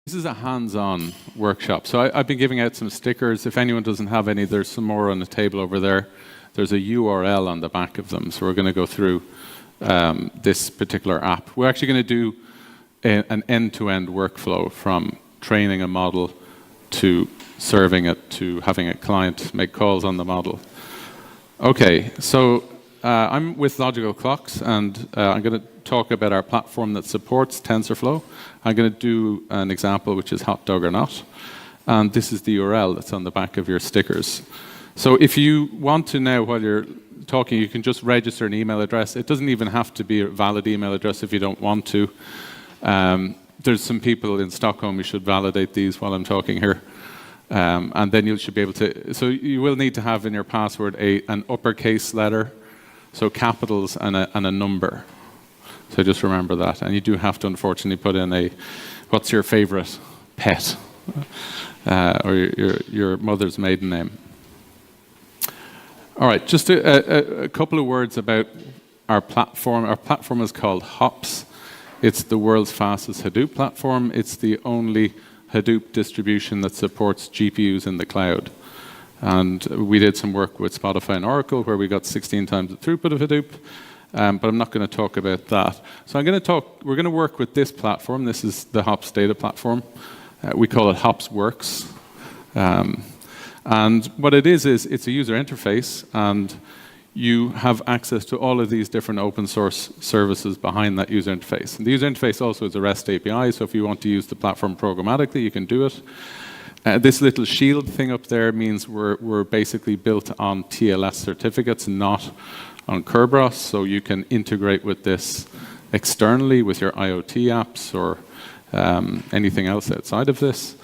This is a hands-on workshop. So I've been giving out some stickers. If anyone doesn't have any, there's some more on the table over there. There's a URL on the back of them. So we're going to go through this particular app. We're actually going to do an end-to-end workflow from training a model to serving it to having a client make calls on the model. Okay, so I'm with Logical Clocks, and I'm going to talk about our platform that supports TensorFlow. I'm going to do an example which is Hotdog or not, and this is the URL that's on the back of your stickers. So if you want to now, while you're talking, you can just register an email address. It doesn't even have to be a valid email address if you don't want to. There's some people in Stockholm who should validate these while I'm talking here. And then you should be able to, so you will need to have in your password an uppercase letter, so capitals and a number. So just remember that. And you do have to unfortunately put in what's your favorite pet, or your mother's maiden name. All right, just a couple of words about our platform. Our platform is called Hops. It's the world's fastest Hadoop platform. It's the only Hadoop distribution that supports GPUs in the cloud. And we did some work with Spotify and Oracle where we got 16 times the throughput of Hadoop, but I'm not going to talk about that. So we're going to work with this platform. This is the Hops data platform. We call it Hops Works. And what it is it's a user interface, and you have access to all of these different open source services behind that user interface. And the user interface also is a REST API, so if you want to use the platform programmatically, you can do it. This little shield thing up there means we're basically built on TLS certificates, not on Kerberos, so you can integrate with this externally with your IoT apps or anything else outside of this.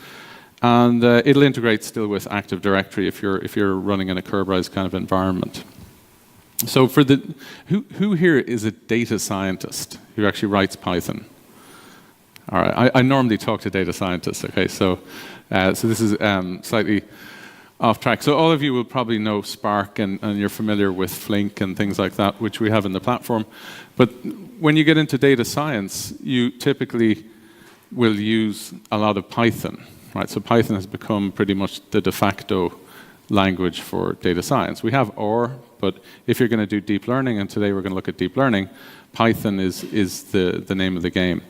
And it'll integrate still with Active Directory if you're running in a Kerberos kind of environment. So for who here is a data scientist who actually writes Python? All right, I normally talk to data scientists. Okay, so this is slightly off track. So all of you will probably know Spark, and you're familiar with Flink and things like that, which we have in the platform. But when you get into data science, you typically will use a lot of Python, right? So Python has become pretty much the de facto language for data science. We have R, but if you're going to do deep learning, and today we're going to look at deep learning, Python is the name of the game.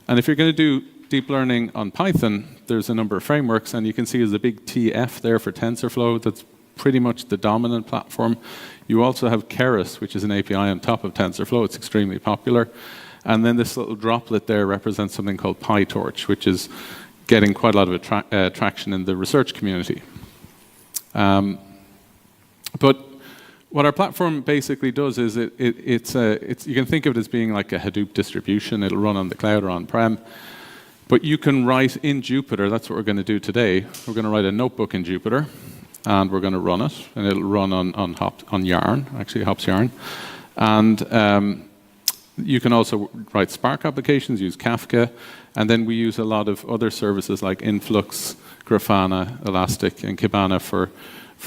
And if you're going to do deep learning on Python, there's a number of frameworks, and you can see there's a big TF there for TensorFlow. That's pretty much the dominant platform. You also have Keras, which is an API on top of TensorFlow. It's extremely popular. And then this little droplet there represents something called PyTorch, which is getting quite a lot of traction in the research community. But what our platform basically does is you can think of it as being like a Hadoop distribution. It'll run on the cloud or on-prem. But you can write in Jupyter. That's what we're going to do today. We're going to write a notebook in Jupyter, and we're going to run it. And it'll run on Yarn, actually Hops Yarn. And you can also write Spark applications, use Kafka. And then we use a lot of other services like Influx, Grafana, Elastic, and Kibana for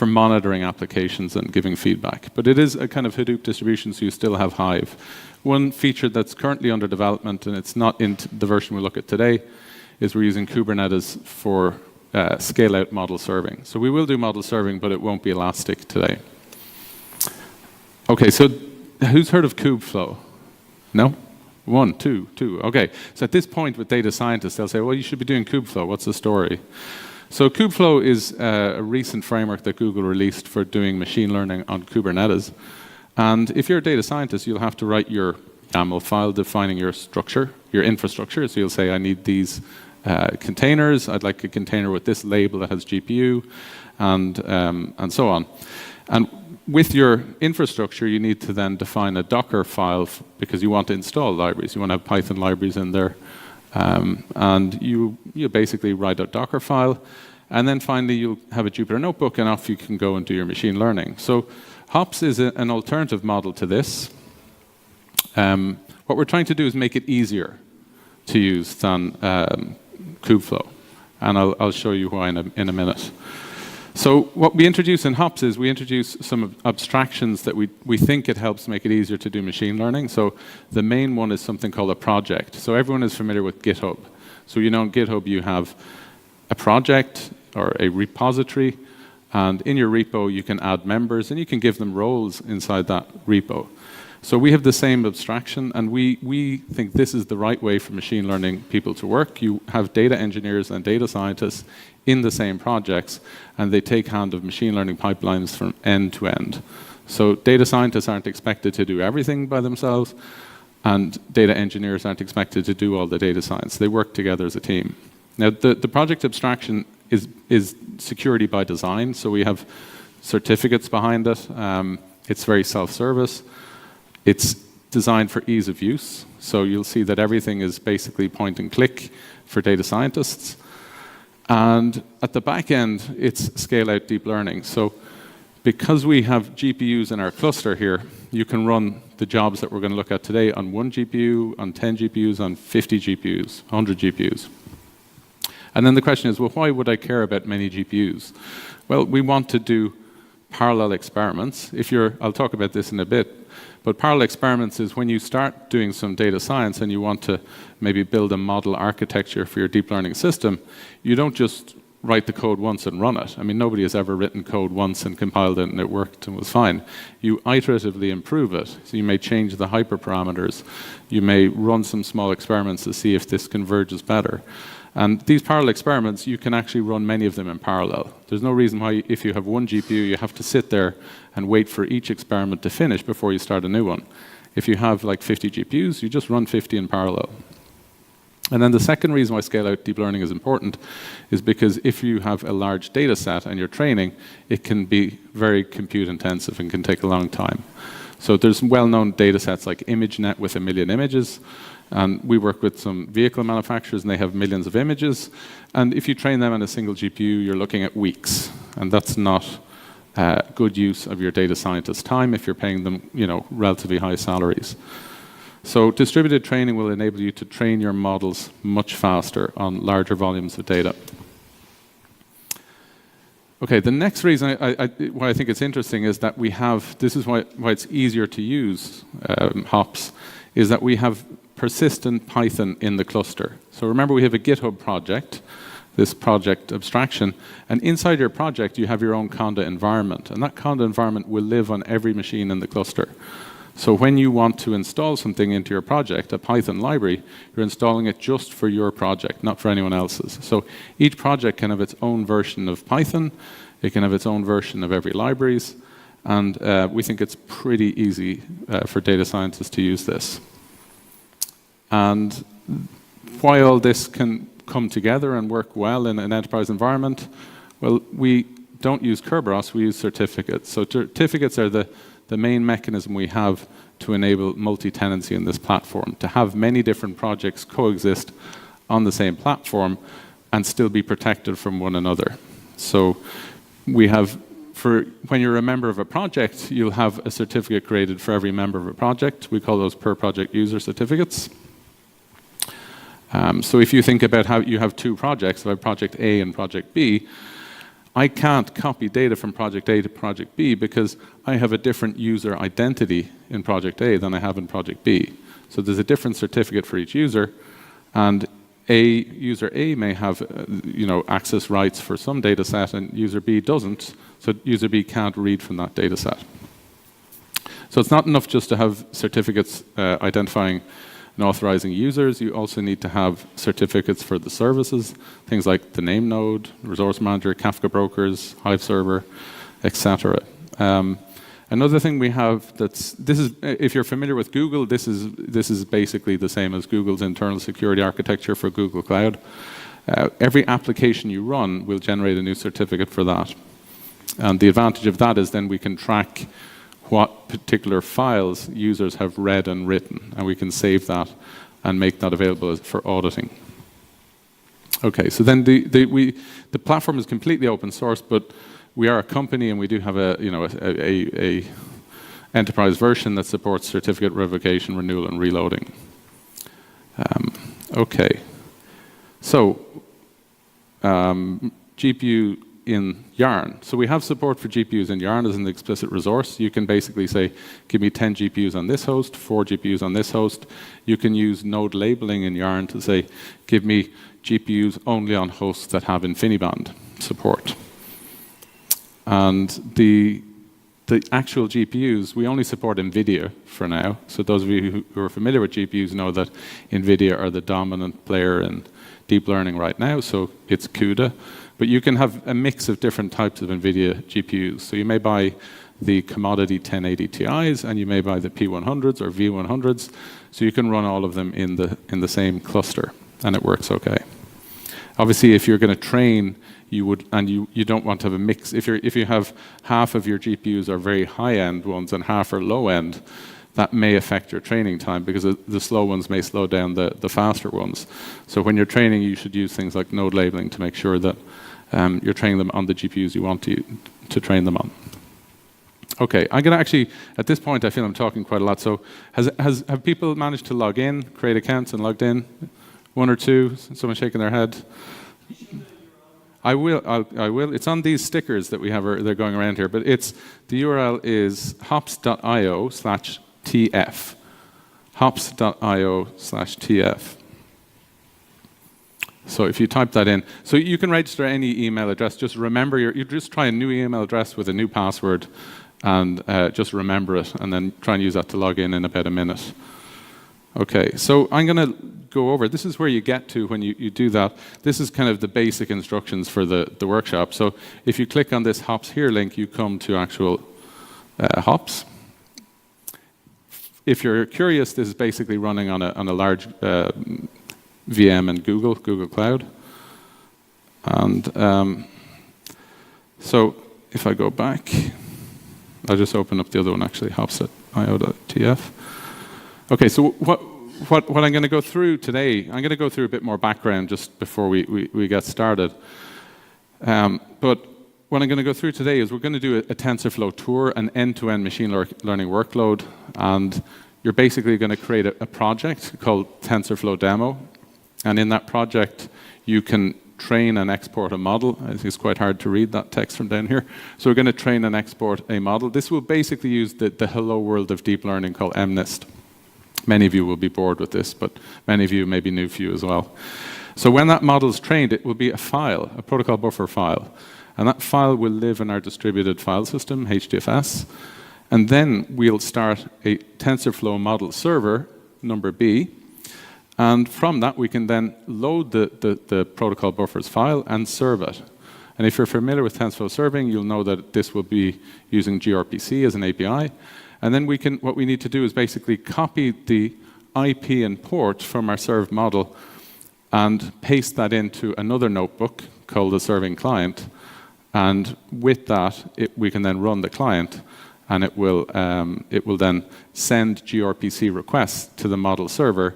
monitoring applications and giving feedback. But it is a kind of Hadoop distribution, so you still have Hive. One feature that's currently under development, and it's not in the version we look at today, is we're using Kubernetes for scale-out model serving. So we will do model serving, but it won't be Elastic today. Okay, so who's heard of Kubeflow? No? One, two. Okay, so at this point with data scientists, they'll say, well, you should be doing Kubeflow. What's the story? So Kubeflow is a recent framework that Google released for doing machine learning on Kubernetes. And if you're a data scientist, you'll have to write your YAML file defining your structure, your infrastructure. So you'll say, I need these containers. I'd like a container with this label that has GPU, and so on. And with your infrastructure, you need to then define a Docker file because you want to install libraries. You want to have Python libraries in there. And you basically write a Docker file, and then finally you'll have a Jupyter notebook, and off you can go and do your machine learning. So Hops is an alternative model to this. What we're trying to do is make it easier to use than Kubeflow, and I'll show you why in a minute. So what we introduce in Hops is we introduce some abstractions that we think it helps make it easier to do machine learning. So the main one is something called a project. So everyone is familiar with GitHub. So you know in GitHub you have a project or a repository, and in your repo you can add members and you can give them roles inside that repo. So we have the same abstraction, and we think this is the right way for machine learning people to work. You have data engineers and data scientists in the same projects, and they take hand of machine learning pipelines from end to end. So data scientists aren't expected to do everything by themselves, and data engineers aren't expected to do all the data science. They work together as a team. Now, the project abstraction is security by design, so we have certificates behind it. It's very self-service. It's designed for ease of use, so you'll see that everything is basically point and click for data scientists. And at the back end, it's scale-out deep learning. So because we have GPUs in our cluster here, you can run the jobs that we're going to look at today on 1 GPU, on 10 GPUs, on 50 GPUs, 100 GPUs. And then the question is, well, why would I care about many GPUs? Well, we want to do parallel experiments. I'll talk about this in a bit, but parallel experiments is when you start doing some data science and you want to maybe build a model architecture for your deep learning system, you don't just write the code once and run it. I mean, nobody has ever written code once and compiled it and it worked and was fine. You iteratively improve it. So you may change the hyperparameters. You may run some small experiments to see if this converges better. And these parallel experiments, you can actually run many of them in parallel. There's no reason why, if you have 1 GPU, you have to sit there and wait for each experiment to finish before you start a new one. If you have like 50 GPUs, you just run 50 in parallel. And then the second reason why scale-out deep learning is important is because if you have a large data set and you're training, it can be very compute intensive and can take a long time. So there's well-known data sets like ImageNet with 1 million images. And we work with some vehicle manufacturers, and they have millions of images. And if you train them on a single GPU, you're looking at weeks. And that's not good use of your data scientist's time if you're paying them, relatively high salaries. So distributed training will enable you to train your models much faster on larger volumes of data. Okay, the next reason why I think it's interesting is that we have, this is why it's easier to use hops, is that we have persistent Python in the cluster. So remember, we have a GitHub project, this project abstraction, and inside your project you have your own Conda environment, and that Conda environment will live on every machine in the cluster. So when you want to install something into your project, a Python library, you're installing it just for your project, not for anyone else's. So each project can have its own version of Python, it can have its own version of every libraries, and we think it's pretty easy for data scientists to use this. And why all this can come together and work well in an enterprise environment, well, we don't use Kerberos, we use certificates. So certificates are the main mechanism we have to enable multi-tenancy in this platform, to have many different projects coexist on the same platform and still be protected from one another. So we have, when you're a member of a project, you'll have a certificate created for every member of a project. We call those per project user certificates. So if you think about how you have 2 projects, like Project A and Project B, I can't copy data from Project A to Project B because I have a different user identity in Project A than I have in Project B. So there's a different certificate for each user, and user A may have access rights for some data set and user B doesn't, so user B can't read from that data set. So it's not enough just to have certificates identifying and authorizing users. You also need to have certificates for the services, things like the name node, resource manager, Kafka brokers, Hive server, etc. Another thing we have if you're familiar with Google, this is basically the same as Google's internal security architecture for Google Cloud. Every application you run will generate a new certificate for that. And the advantage of that is then we can track what particular files users have read and written, and we can save that and make that available for auditing. Okay, so then the platform is completely open source, but we are a company and we do have a enterprise version that supports certificate revocation, renewal, and reloading. Okay, so GPU in Yarn. So we have support for GPUs in Yarn as an explicit resource. You can basically say, give me 10 GPUs on this host, 4 GPUs on this host. You can use node labeling in Yarn to say, give me GPUs only on hosts that have InfiniBand support. And the actual GPUs, we only support NVIDIA for now. So those of you who are familiar with GPUs know that NVIDIA are the dominant player in deep learning right now, so it's CUDA. But you can have a mix of different types of NVIDIA GPUs. So you may buy the commodity 1080 Ti's, and you may buy the P100s or V100s. So you can run all of them in the same cluster, and it works okay. Obviously, if you're going to train, you don't want to have a mix. If you have half of your GPUs are very high-end ones and half are low-end, that may affect your training time because the slow ones may slow down the faster ones. So when you're training, you should use things like node labeling to make sure that you're training them on the GPUs you want to train them on. Okay, I'm going to actually, at this point, I feel I'm talking quite a lot. So have people managed to log in, create accounts and logged in? One or two? Someone shaking their head? I will. It's on these stickers that we have. They're going around here. But the URL is hops.io/tf. Hops.io/tf. So if you type that in, so you can register any email address. Just remember you just try a new email address with a new password, and just remember it, and then try and use that to log in about a minute. Okay, so I'm going to go over. This is where you get to when you do that. This is kind of the basic instructions for the workshop. So if you click on this Hops Here link, you come to actual Hops. If you're curious, this is basically running on a large VM in Google Cloud. And so if I go back, I'll just open up the other one actually, hops.io.tf. Okay, so what I'm going to go through today, I'm going to go through a bit more background just before we get started. But what I'm going to go through today is we're going to do a TensorFlow tour, an end-to-end machine learning workload, and you're basically going to create a project called TensorFlow Demo. And in that project, you can train and export a model. I think it's quite hard to read that text from down here. So we're going to train and export a model. This will basically use the hello world of deep learning called MNIST. Many of you will be bored with this, but many of you may be new for you as well. So when that model is trained, it will be a file, a protocol buffer file. And that file will live in our distributed file system, HDFS. And then we'll start a TensorFlow model server, number B. And from that, we can then load the protocol buffers file and serve it. And if you're familiar with TensorFlow serving, you'll know that this will be using gRPC as an API. And then what we need to do is basically copy the IP and port from our served model and paste that into another notebook called the serving client. And with that, we can then run the client, and it will then send gRPC requests to the model server,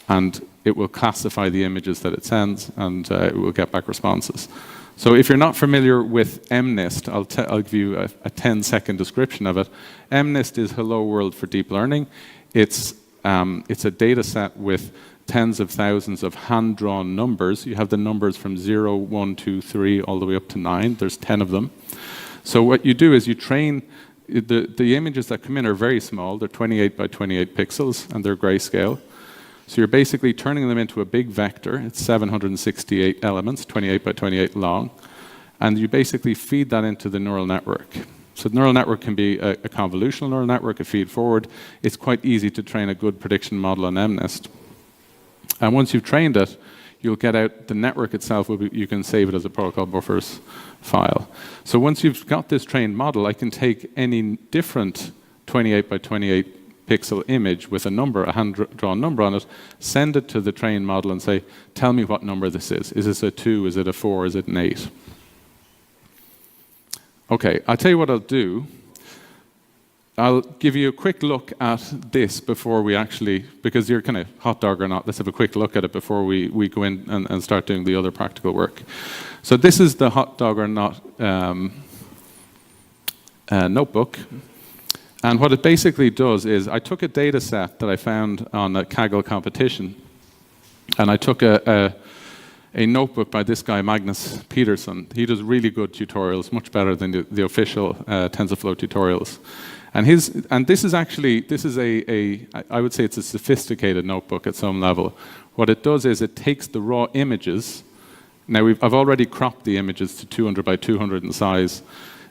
and it will classify the images that it sends, and it will get back responses. So if you're not familiar with MNIST, I'll give you a 10-second description of it. MNIST is Hello World for deep learning. It's a data set with tens of thousands of hand-drawn numbers. You have the numbers from 0, 1, 2, 3, all the way up to 9. There's 10 of them. So what you do is you train, the images that come in are very small. They're 28 by 28 pixels, and they're grayscale. So you're basically turning them into a big vector. It's 768 elements, 28 by 28 long. And you basically feed that into the neural network. So the neural network can be a convolutional neural network, a feed forward. It's quite easy to train a good prediction model on MNIST. And once you've trained it, you'll get out the network itself. You can save it as a protocol buffers file. So once you've got this trained model, I can take any different 28 by 28 pixel image with a number, a hand-drawn number on it, send it to the trained model and say, tell me what number this is. Is this a 2? Is it a 4? Is it an 8? Okay, I'll tell you what I'll do. I'll give you a quick look at this before we actually, because you're kind of Hotdog or not, let's have a quick look at it before we go in and start doing the other practical work. So this is the Hotdog or not notebook. And what it basically does is I took a data set that I found on a Kaggle competition, and I took a notebook by this guy, Magnus Peterson. He does really good tutorials, much better than the official TensorFlow tutorials. And this is I would say it's a sophisticated notebook at some level. What it does is it takes the raw images. Now I've already cropped the images to 200 by 200 in size,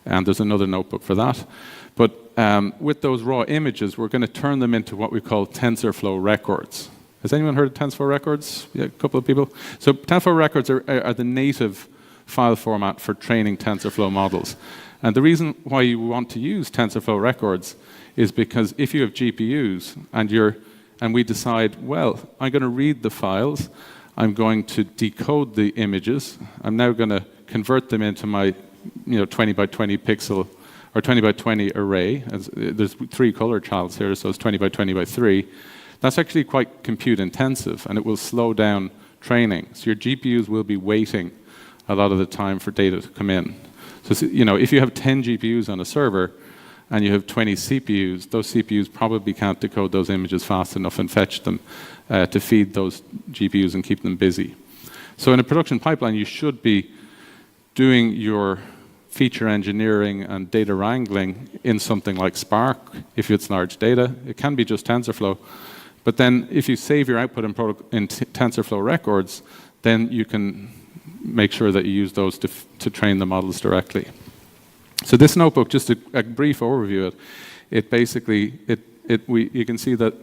and there's another notebook for that. But with those raw images, we're going to turn them into what we call TensorFlow records. Has anyone heard of TensorFlow records? Yeah, a couple of people. So TensorFlow records are the native file format for training TensorFlow models. And the reason why you want to use TensorFlow records is because if you have GPUs and we decide, well, I'm going to read the files, I'm going to decode the images, I'm now going to convert them into my 20 by 20 pixel or 20 by 20 array. There's 3 color channels here, so it's 20 by 20 by 3. That's actually quite compute intensive, and it will slow down training. So your GPUs will be waiting a lot of the time for data to come in. So if you have 10 GPUs on a server and you have 20 CPUs, those CPUs probably can't decode those images fast enough and fetch them to feed those GPUs and keep them busy. So in a production pipeline, you should be doing your feature engineering and data wrangling in something like Spark, if it's large data. It can be just TensorFlow. But then if you save your output in TensorFlow records, then you can make sure that you use those to train the models directly. So this notebook, just a brief overview of it, you can see that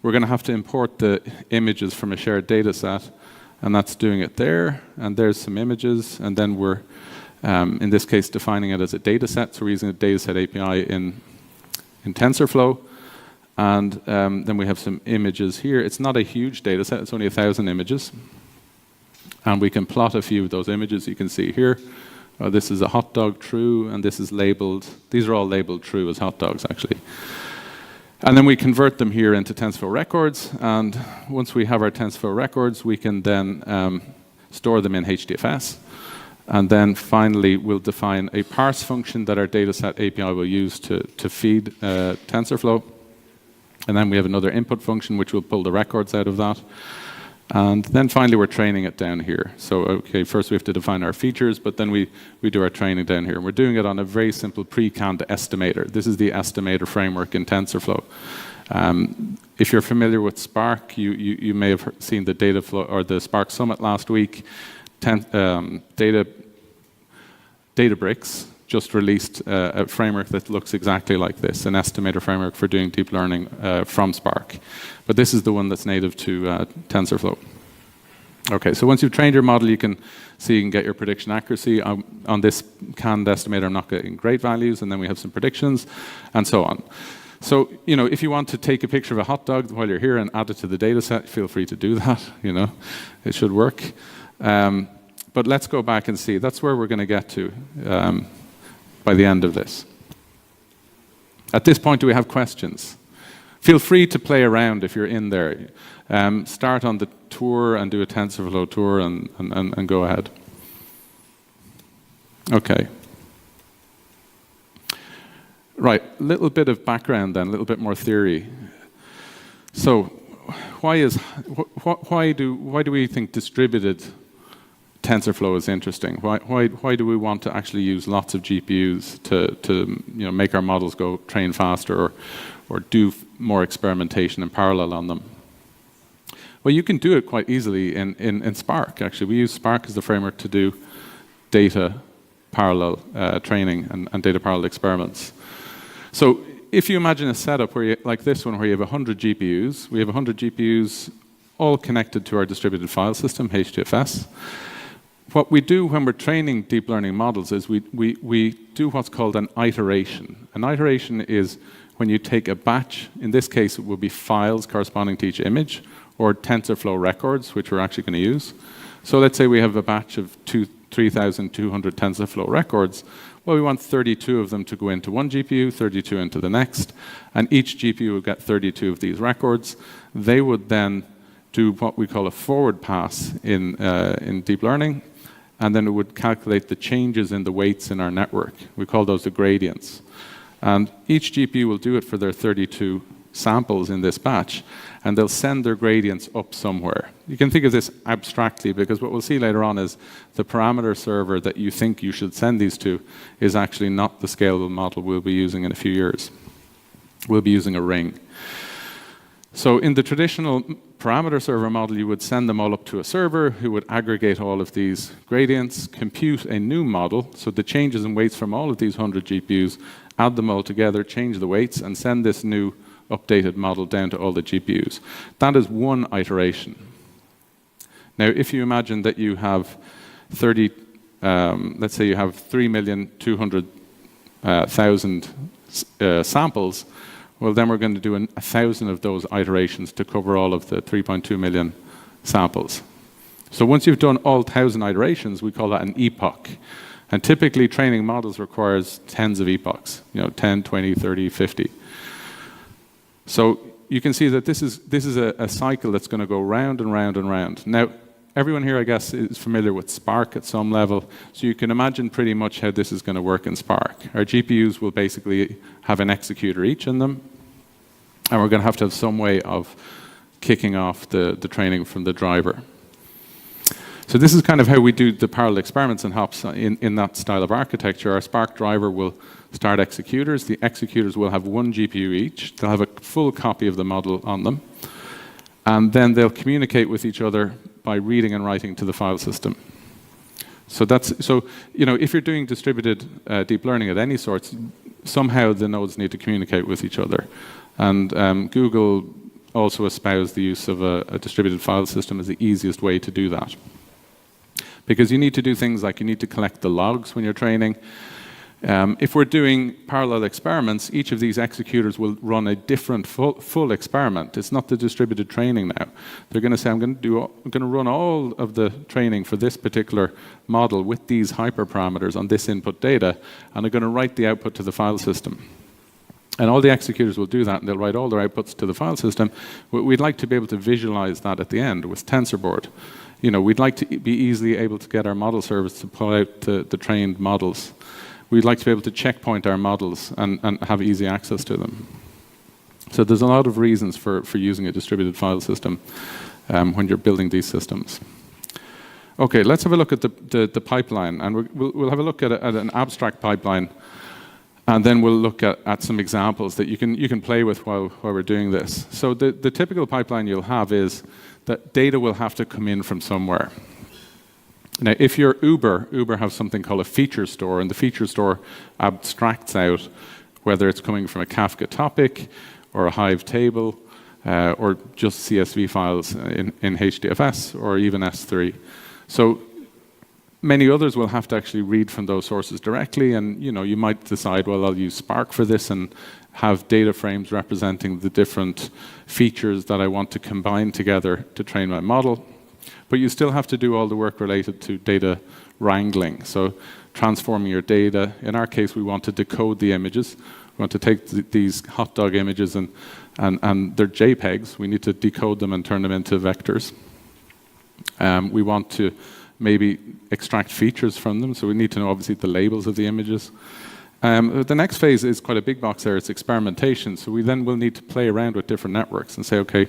we're going to have to import the images from a shared data set, and that's doing it there, and there's some images, and then we're, in this case, defining it as a data set, so we're using a data set API in TensorFlow, and then we have some images here. It's not a huge data set, it's only 1,000 images. And we can plot a few of those images you can see here. This is a hotdog true, and this is labeled, these are all labeled true as hot dogs actually. And then we convert them here into TensorFlow records, and once we have our TensorFlow records, we can then store them in HDFS. And then finally, we'll define a parse function that our dataset API will use to feed TensorFlow. And then we have another input function which will pull the records out of that. And then finally, we're training it down here. So, okay, first we have to define our features, but then we do our training down here. And we're doing it on a very simple pre-canned estimator. This is the estimator framework in TensorFlow. If you're familiar with Spark, you may have seen the data flow or the Spark Summit last week. Databricks just released a framework that looks exactly like this, an estimator framework for doing deep learning from Spark. But this is the one that's native to TensorFlow. Okay, so once you've trained your model, you can get your prediction accuracy. On this canned estimator, I'm not getting great values, and then we have some predictions, and so on. So, if you want to take a picture of a hot dog while you're here and add it to the data set, feel free to do that, It should work. But let's go back and see. That's where we're going to get to by the end of this. At this point, do we have questions? Feel free to play around if you're in there. Start on the tour and do a TensorFlow tour and go ahead. Okay. Right, a little bit of background then, a little bit more theory. So, why do we think distributed TensorFlow is interesting? Why do we want to actually use lots of GPUs to make our models go train faster or do more experimentation in parallel on them? Well, you can do it quite easily in Spark. Actually, we use Spark as the framework to do data parallel training and data parallel experiments. So if you imagine a setup like this one, where you have 100 GPUs, we have 100 GPUs all connected to our distributed file system, HDFS. What we do when we're training deep learning models is we do what's called an iteration. An iteration is when you take a batch, in this case it will be files corresponding to each image, or TensorFlow records, which we're actually going to use. So let's say we have a batch of 3,200 TensorFlow records. Well, we want 32 of them to go into one GPU, 32 into the next, and each GPU will get 32 of these records. They would then do what we call a forward pass in deep learning, and then it would calculate the changes in the weights in our network. We call those the gradients. And each GPU will do it for their 32 samples in this batch, and they'll send their gradients up somewhere. You can think of this abstractly, because what we'll see later on is the parameter server that you think you should send these to is actually not the scalable model we'll be using in a few years. we'll be using a ring. So in the traditional parameter server model, you would send them all up to a server who would aggregate all of these gradients, compute a new model, so the changes in weights from all of these 100 GPUs, add them all together, change the weights, and send this new updated model down to all the GPUs. That is one iteration. Now, if you imagine that you have let's say you have 3,200,000 samples, well, then we're going to do 1,000 of those iterations to cover all of the 3.2 million samples. So once you've done all 1,000 iterations, we call that an epoch. And typically, training models requires tens of epochs, 10, 20, 30, 50. So you can see that this is a cycle that's going to go round and round and round. Now, everyone here, I guess, is familiar with Spark at some level, so you can imagine pretty much how this is going to work in Spark. Our GPUs will basically have an executor each in them, and we're going to have some way of kicking off the training from the driver. So this is kind of how we do the parallel experiments in hops in that style of architecture. Our Spark driver will start executors. The executors will have one GPU each. They'll have a full copy of the model on them, and then they'll communicate with each other by reading and writing to the file system. So if you're doing distributed deep learning of any sort, somehow the nodes need to communicate with each other. And Google also espoused the use of a distributed file system as the easiest way to do that. Because you need to do things like you need to collect the logs when you're training. If we're doing parallel experiments, each of these executors will run a different full experiment. It's not the distributed training now. They're going to say, I'm going to run all of the training for this particular model with these hyperparameters on this input data, and I'm going to write the output to the file system. And all the executors will do that, and they'll write all their outputs to the file system. We'd like to be able to visualize that at the end with Tensorboard. We'd like to be easily able to get our model service to pull out the trained models. We'd like to be able to checkpoint our models and have easy access to them. So there's a lot of reasons for using a distributed file system when you're building these systems. Okay, let's have a look at the pipeline, and we'll have a look at an abstract pipeline, and then we'll look at some examples that you can play with while we're doing this. So the typical pipeline you'll have is that data will have to come in from somewhere. Now, if you're Uber have something called a feature store, and the feature store abstracts out whether it's coming from a Kafka topic or a Hive table or just CSV files in HDFS or even S3. So many others will have to actually read from those sources directly, and you might decide, well, I'll use Spark for this and have data frames representing the different features that I want to combine together to train my model. But you still have to do all the work related to data wrangling. So transforming your data. In our case, we want to decode the images. We want to take these Hotdog images and they're JPEGs. We need to decode them and turn them into vectors. We want to maybe extract features from them. So we need to know, obviously, the labels of the images. The next phase is quite a big box there. It's experimentation. So we then will need to play around with different networks and say, okay,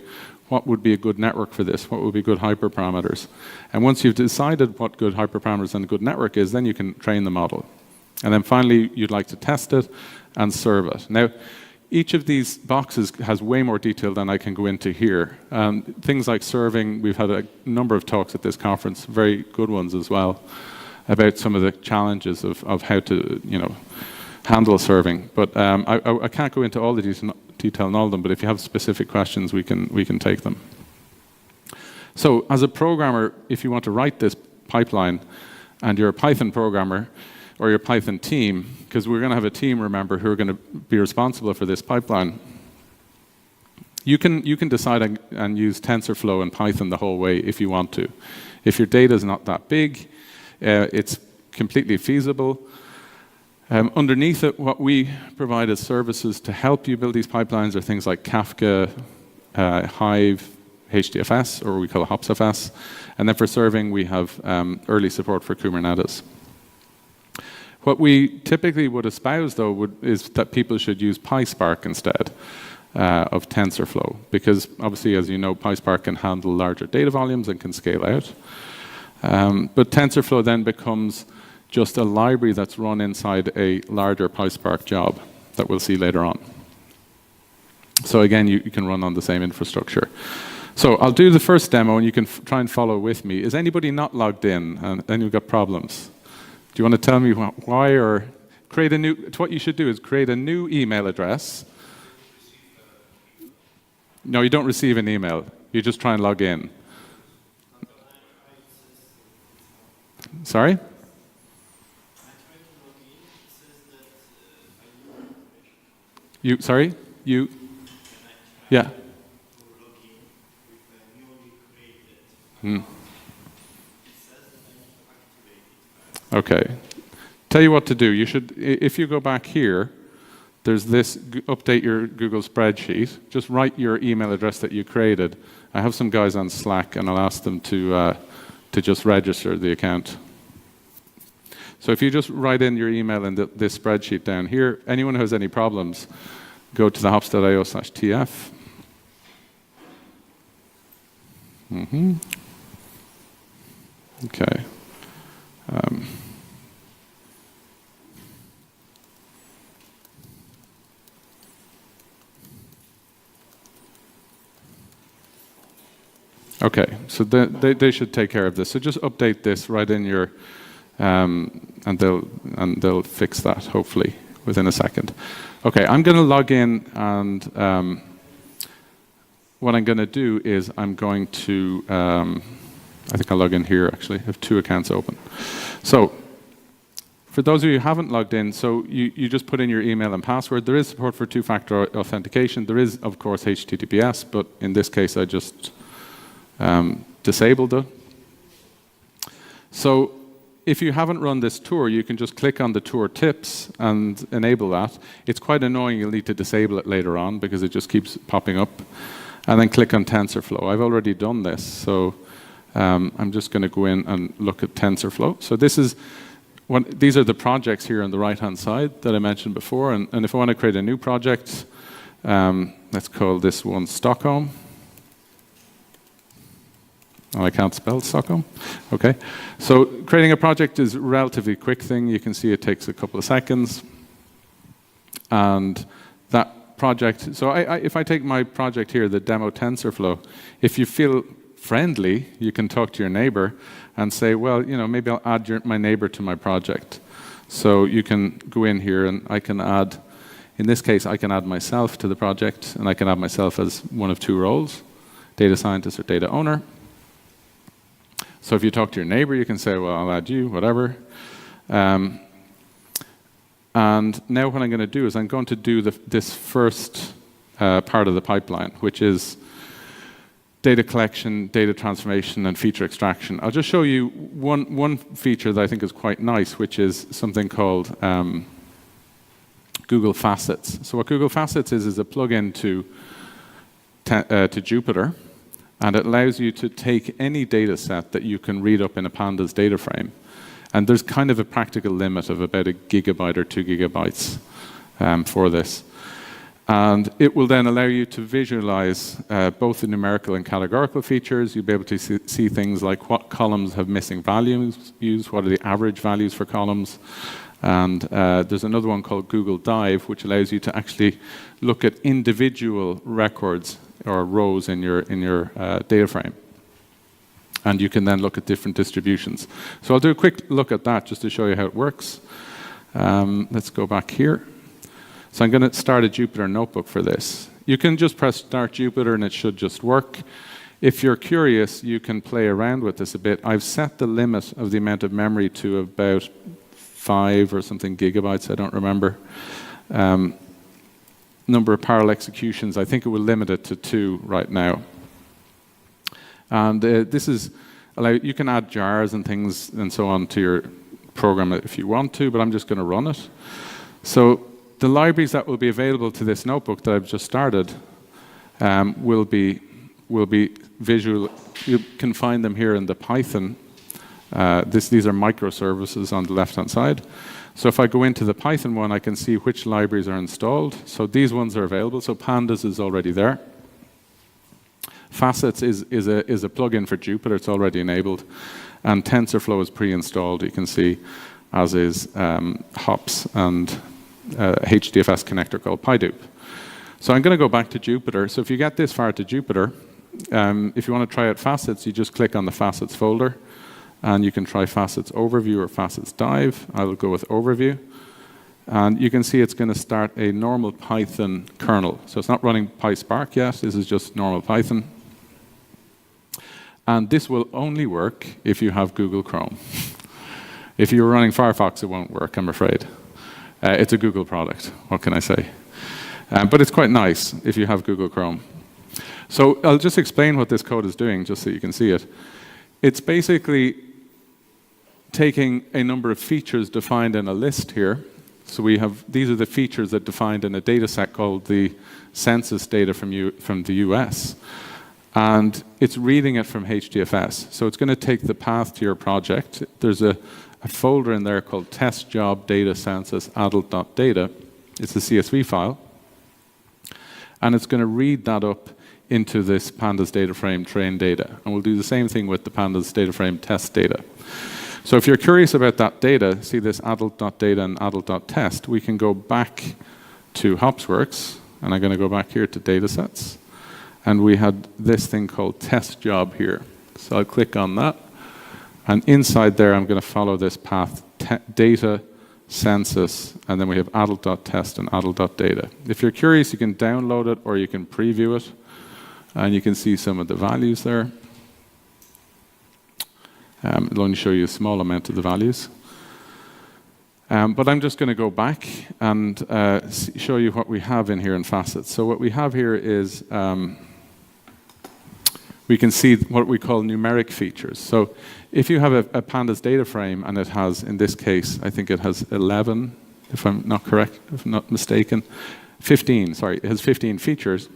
what would be a good network for this? What would be good hyperparameters? And once you've decided what good hyperparameters and a good network is, then you can train the model. And then finally, you'd like to test it and serve it. Now, each of these boxes has way more detail than I can go into here. Things like serving, we've had a number of talks at this conference, very good ones as well, about some of the challenges of how to handle serving. But I can't go into all the detail on all of them, but if you have specific questions, we can take them. So as a programmer, if you want to write this pipeline, and you're a Python programmer, or your Python team, because we're going to have a team, remember, who are going to be responsible for this pipeline, you can decide and use TensorFlow and Python the whole way if you want to. If your data is not that big, it's completely feasible. Underneath it, what we provide as services to help you build these pipelines are things like Kafka, Hive, HDFS, or we call it HopsFS. And then for serving, we have early support for Kubernetes. What we typically would espouse, though, is that people should use PySpark instead of TensorFlow, because obviously, as you know, PySpark can handle larger data volumes and can scale out. But TensorFlow then becomes just a library that's run inside a larger PySpark job that we'll see later on. So again, you can run on the same infrastructure. So I'll do the first demo, and you can try and follow with me. Is anybody not logged in, and then you've got problems? Do you want to tell me why, or create a new? What you should do is create a new email address. No, you don't receive an email. You just try and log in. Sorry? Sorry? Yeah. Okay. Tell you what to do. You should, if you go back here, there's this update your Google spreadsheet. Just write your email address that you created. I have some guys on Slack, and I'll ask them to just register the account. So if you just write in your email in this spreadsheet down here, anyone who has any problems, go to the hops.io/tf. Okay. Okay, so they should take care of this. So just update this right in your, and they'll fix that hopefully within a second. Okay, I'm going to log in, and what I'm going to do is I'm going to, I think I'll log in here actually. I have 2 accounts open. So for those of you who haven't logged in, so you just put in your email and password. There is support for 2-factor authentication. There is, of course, HTTPS, but in this case I just disabled it. So if you haven't run this tour, you can just click on the tour tips and enable that. It's quite annoying. You'll need to disable it later on because it just keeps popping up. And then click on TensorFlow. I've already done this, so I'm just going to go in and look at TensorFlow. So these are the projects here on the right-hand side that I mentioned before. And if I want to create a new project, let's call this one Stockholm. Oh, I can't spell Stockholm. Okay. So creating a project is a relatively quick thing. You can see it takes a couple of seconds. And that project, so if I take my project here, the demo TensorFlow, if you feel friendly, you can talk to your neighbor and say, well, maybe I'll add my neighbor to my project. So you can go in here and I can add, in this case, I can add myself to the project, and I can add myself as one of 2 roles, data scientist or data owner. So if you talk to your neighbor, you can say, well, I'll add you, whatever. And now what I'm going to do is I'm going to do this first part of the pipeline, which is data collection, data transformation, and feature extraction. I'll just show you one feature that I think is quite nice, which is something called Google Facets. So what Google Facets is a plugin to Jupyter. And it allows you to take any data set that you can read up in a pandas data frame. And there's kind of a practical limit of about 1 gigabyte or 2 gigabytes for this. And it will then allow you to visualize both the numerical and categorical features. You'll be able to see things like what columns have missing values, what are the average values for columns. And there's another one called Google Dive, which allows you to actually look at individual records or rows in your data frame. And you can then look at different distributions. So I'll do a quick look at that just to show you how it works. Let's go back here. So I'm going to start a Jupyter notebook for this. You can just press Start Jupyter and it should just work. If you're curious, you can play around with this a bit. I've set the limit of the amount of memory to about 5 or something gigabytes, I don't remember. Number of parallel executions, I think it will limit it to 2 right now. And this is, you can add jars and things and so on to your program if you want to, but I'm just going to run it. So the libraries that will be available to this notebook that I've just started will be visual. You can find them here in the Python. These are microservices on the left-hand side. So if I go into the Python one, I can see which libraries are installed. So these ones are available. So Pandas is already there. Facets is a plugin for Jupyter. It's already enabled. And TensorFlow is pre-installed, you can see, as is Hops and HDFS connector called Hadoop. So I'm going to go back to Jupyter. So if you get this far to Jupyter, if you want to try out Facets, you just click on the Facets folder, and you can try Facets Overview or Facets Dive. I will go with Overview. And you can see it's going to start a normal Python kernel. So it's not running PySpark yet. This is just normal Python. And this will only work if you have Google Chrome. If you're running Firefox, it won't work, I'm afraid. It's a Google product. What can I say? But it's quite nice if you have Google Chrome. So I'll just explain what this code is doing, just so you can see it. It's basically taking a number of features defined in a list here. So these are the features that defined in a data set called the census data from the US. And it's reading it from HDFS. So it's going to take the path to your project. There's a folder in there called test job data census adult.data. It's a CSV file. And it's going to read that up into this pandas data frame train data. And we'll do the same thing with the pandas data frame test data. So if you're curious about that data, see this adult.data and adult.test, we can go back to Hopsworks. And I'm going to go back here to datasets. And we had this thing called test job here. So I'll click on that. And inside there, I'm going to follow this path, data, census, and then we have adult.test and adult.data. If you're curious, you can download it or you can preview it. And you can see some of the values there. It'll only show you a small amount of the values. But I'm just going to go back and show you what we have in here in Facets. So what we have here is we can see what we call numeric features. So if you have a pandas data frame and it has, in this case, I think it has 11, if I'm not correct, if I'm not mistaken, 15, sorry, it has 15 features.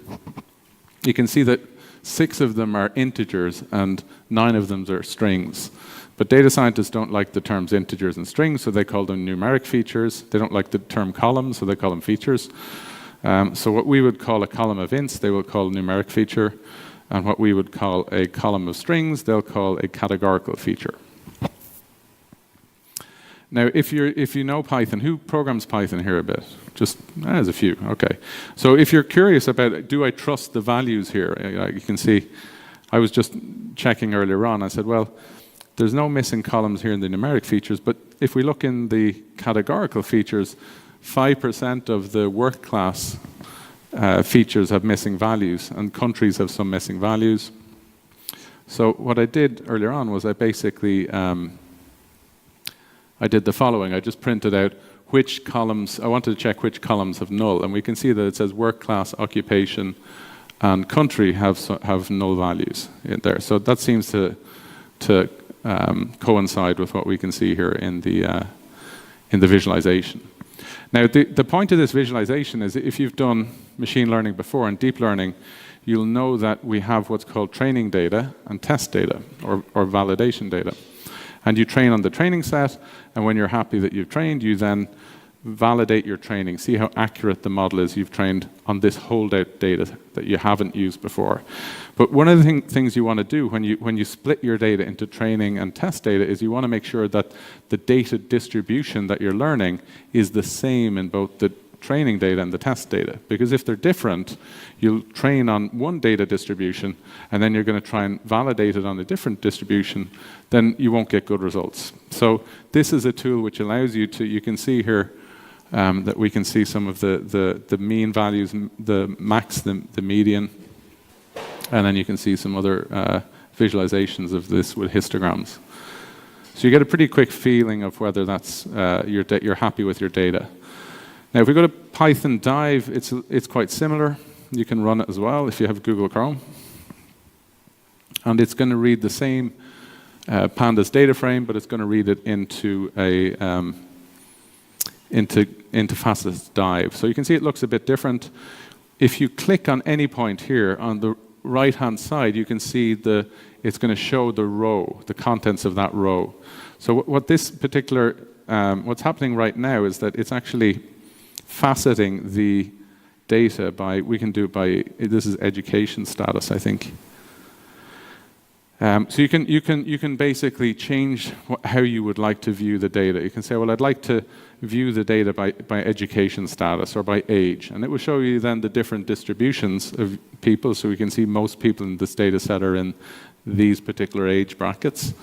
You can see that 6 of them are integers and 9 of them are strings. But data scientists don't like the terms integers and strings, so they call them numeric features. They don't like the term columns, so they call them features. So what we would call a column of ints, they will call a numeric feature. And what we would call a column of strings, they'll call a categorical feature. Now, if you know Python, who programs Python here a bit? Just, there's a few, okay. So if you're curious about, do I trust the values here? You can see, I was just checking earlier on, I said, well, there's no missing columns here in the numeric features, but if we look in the categorical features, 5% of the work class features have missing values, and countries have some missing values. So what I did earlier on was I basically I did the following. I just printed out which columns, I wanted to check which columns have null, and we can see that it says work class, occupation, and country have null values in there. So that seems to coincide with what we can see here in the visualization. Now, the point of this visualization is if you've done machine learning before and deep learning, you'll know that we have what's called training data and test data or validation data. And you train on the training set, and when you're happy that you've trained, you then validate your training, see how accurate the model is you've trained on this holdout data that you haven't used before. But one of the things you want to do when you split your data into training and test data is you want to make sure that the data distribution that you're learning is the same in both the training data and the test data. Because if they're different, you'll train on one data distribution and then you're going to try and validate it on a different distribution, then you won't get good results. So this is a tool which allows you to, you can see here that we can see some of the mean values, the max, the median, and then you can see some other visualizations of this with histograms. So you get a pretty quick feeling of whether that's you're happy with your data. Now, if we go to Python Dive, it's quite similar. You can run it as well if you have Google Chrome. And it's going to read the same pandas data frame, but it's going to read it into a into Facets Dive. So you can see it looks a bit different. If you click on any point here on the right-hand side, you can see it's going to show the row, the contents of that row. So what this particular, what's happening right now is that it's actually faceting the data by, we can do it by, this is education status, I think. So you can basically change how you would like to view the data. You can say, well, I'd like to view the data by education status or by age, and it will show you then the different distributions of people. So we can see most people in this data set are in these particular age brackets.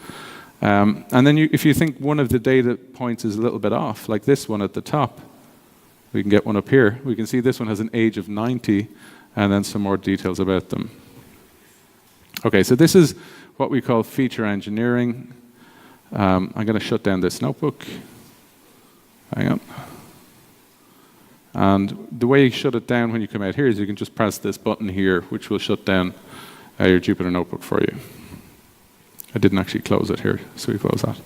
And then if you think one of the data points is a little bit off, like this one at the top, we can get one up here. We can see this one has an age of 90, and then some more details about them. Okay, so this is what we call feature engineering. I'm going to shut down this notebook. Hang on. And the way you shut it down when you come out here is you can just press this button here, which will shut down your Jupyter notebook for you. I didn't actually close it here, so we close that.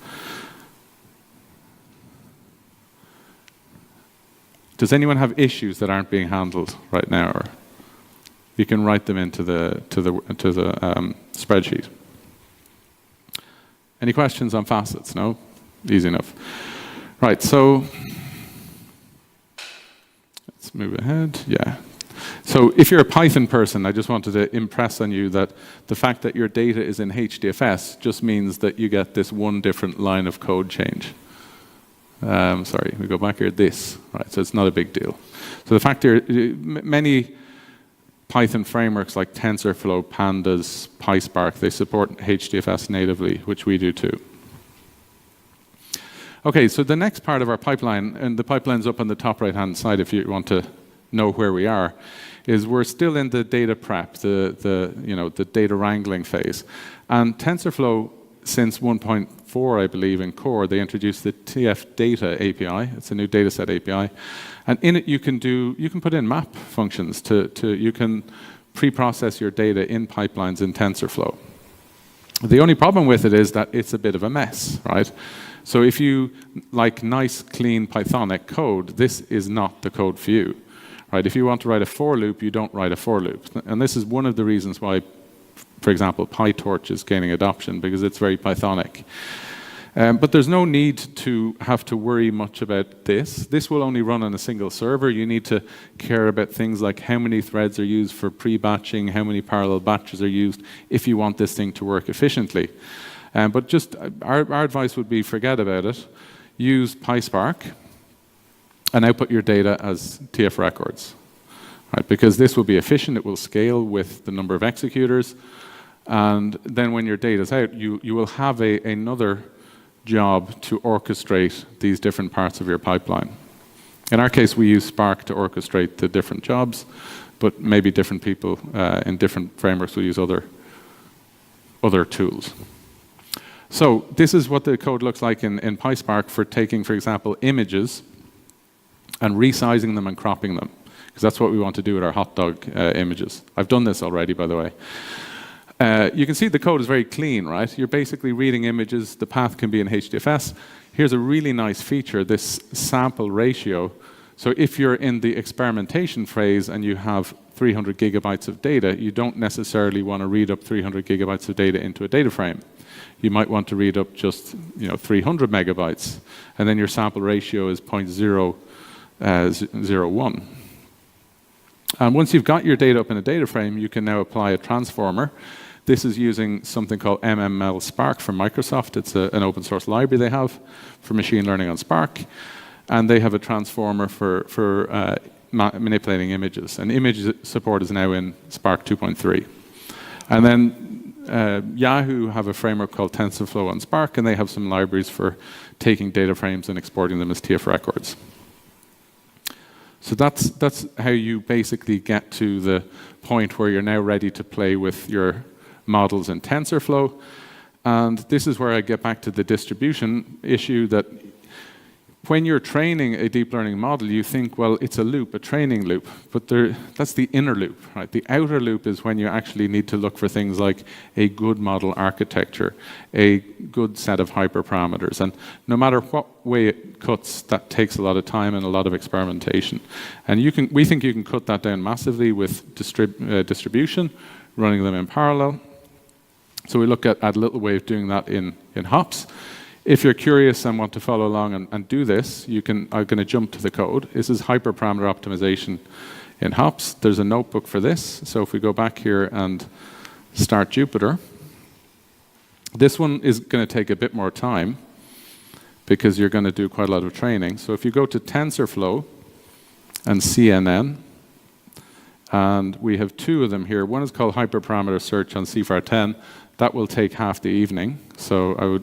Does anyone have issues that aren't being handled right now? Or you can write them into the spreadsheet. Any questions on facets? No? Easy enough. Right, so let's move ahead. Yeah. So if you're a Python person, I just wanted to impress on you that the fact that your data is in HDFS just means that you get this one different line of code change. Sorry, we go back here, this. Right, so it's not a big deal. So the fact here, many Python frameworks like TensorFlow, Pandas, PySpark, they support HDFS natively, which we do too. Okay, so the next part of our pipeline, and the pipeline's up on the top right-hand side if you want to know where we are, is we're still in the data prep, the data wrangling phase. And TensorFlow, since 1.4, I believe, in core, they introduced the tf.data API. It's a new dataset API. And in it, you can put in map functions you can pre-process your data in pipelines in TensorFlow. The only problem with it is that it's a bit of a mess, right? So if you like nice, clean Pythonic code, this is not the code for you, right? If you want to write a for loop, you don't write a for loop. And this is one of the reasons why, for example, PyTorch is gaining adoption, because it's very Pythonic. But there's no need to have to worry much about this. This will only run on a single server. You need to care about things like how many threads are used for pre-batching, how many parallel batches are used, if you want this thing to work efficiently. But just our advice would be forget about it. Use PySpark and output your data as TF records, right? Because this will be efficient. It will scale with the number of executors. And then when your data is out, you will have another job to orchestrate these different parts of your pipeline. In our case, we use Spark to orchestrate the different jobs, but maybe different people in different frameworks will use other tools. So this is what the code looks like in PySpark for taking, for example, images and resizing them and cropping them, because that's what we want to do with our Hotdog images. I've done this already, by the way. You can see the code is very clean, right? You're basically reading images. The path can be in HDFS. Here's a really nice feature, this sample ratio. So if you're in the experimentation phase and you have 300 gigabytes of data, you don't necessarily want to read up 300 gigabytes of data into a data frame. You might want to read up just 300 megabytes, and then your sample ratio is 0.001. And once you've got your data up in a data frame, you can now apply a transformer. This is using something called MML Spark from Microsoft. It's an open source library they have for machine learning on Spark. And they have a transformer for manipulating images. And image support is now in Spark 2.3. And then Yahoo have a framework called TensorFlow on Spark, and they have some libraries for taking data frames and exporting them as TF records. So that's how you basically get to the point where you're now ready to play with your models in TensorFlow. And this is where I get back to the distribution issue, that when you're training a deep learning model, you think, well, it's a loop, a training loop, but that's the inner loop, right? The outer loop is when you actually need to look for things like a good model architecture, a good set of hyperparameters, and no matter what way it cuts, that takes a lot of time and a lot of experimentation. And we think you can cut that down massively with distribution, running them in parallel. So we look at a little way of doing that in hops. If you're curious and want to follow along and do this, I'm going to jump to the code. This is hyperparameter optimization in hops. There's a notebook for this. So if we go back here and start Jupyter, This one is going to take a bit more time because you're going to do quite a lot of training. So if you go to TensorFlow and CNN, and we have two of them here. One is called hyperparameter search on CFAR10. That will take half the evening, so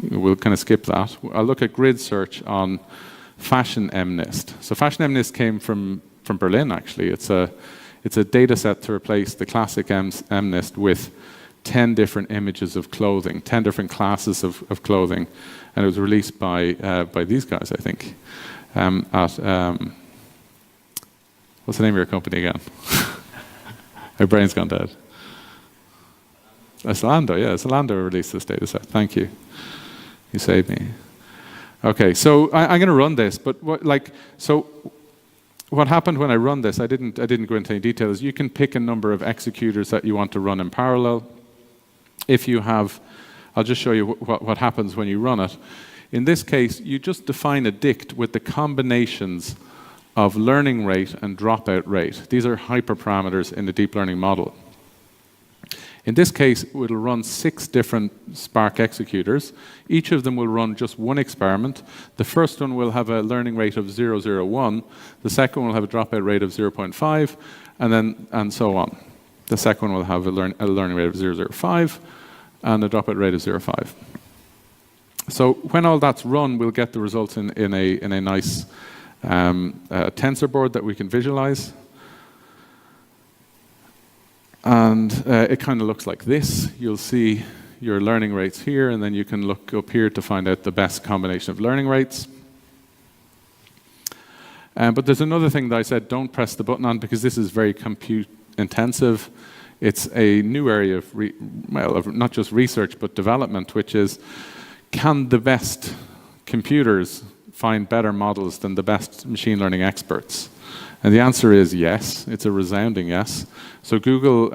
we'll kind of skip that. I'll look at grid search on Fashion MNIST. So Fashion MNIST came from Berlin, actually. It's a data set to replace the classic MNIST with 10 different images of clothing, 10 different classes of clothing. And it was released by these guys, I think, what's the name of your company again? My brain's gone dead. Zalando, yeah. Zalando released this data set. Thank you. You saved me. Okay, so I'm going to run this, but what happened when I run this, I didn't go into any details. You can pick a number of executors that you want to run in parallel. If you have, I'll just show you what happens when you run it. In this case, you just define a dict with the combinations of learning rate and dropout rate. These are hyperparameters in the deep learning model. In this case, it will run 6 different Spark executors. Each of them will run just one experiment. The first one will have a learning rate of 0.001. The second one will have a dropout rate of 0.5, and so on. The second one will have a learning rate of 0.05 and a dropout rate of 0.5. So when all that's run, we'll get the results in a nice Tensorboard that we can visualize. And it kind of looks like this. You'll see your learning rates here, and then you can look up here to find out the best combination of learning rates. But there's another thing that I said don't press the button on, because this is very compute intensive. It's a new area of not just research but development, which is, can the best computers find better models than the best machine learning experts? And the answer is yes. It's a resounding yes. So Google,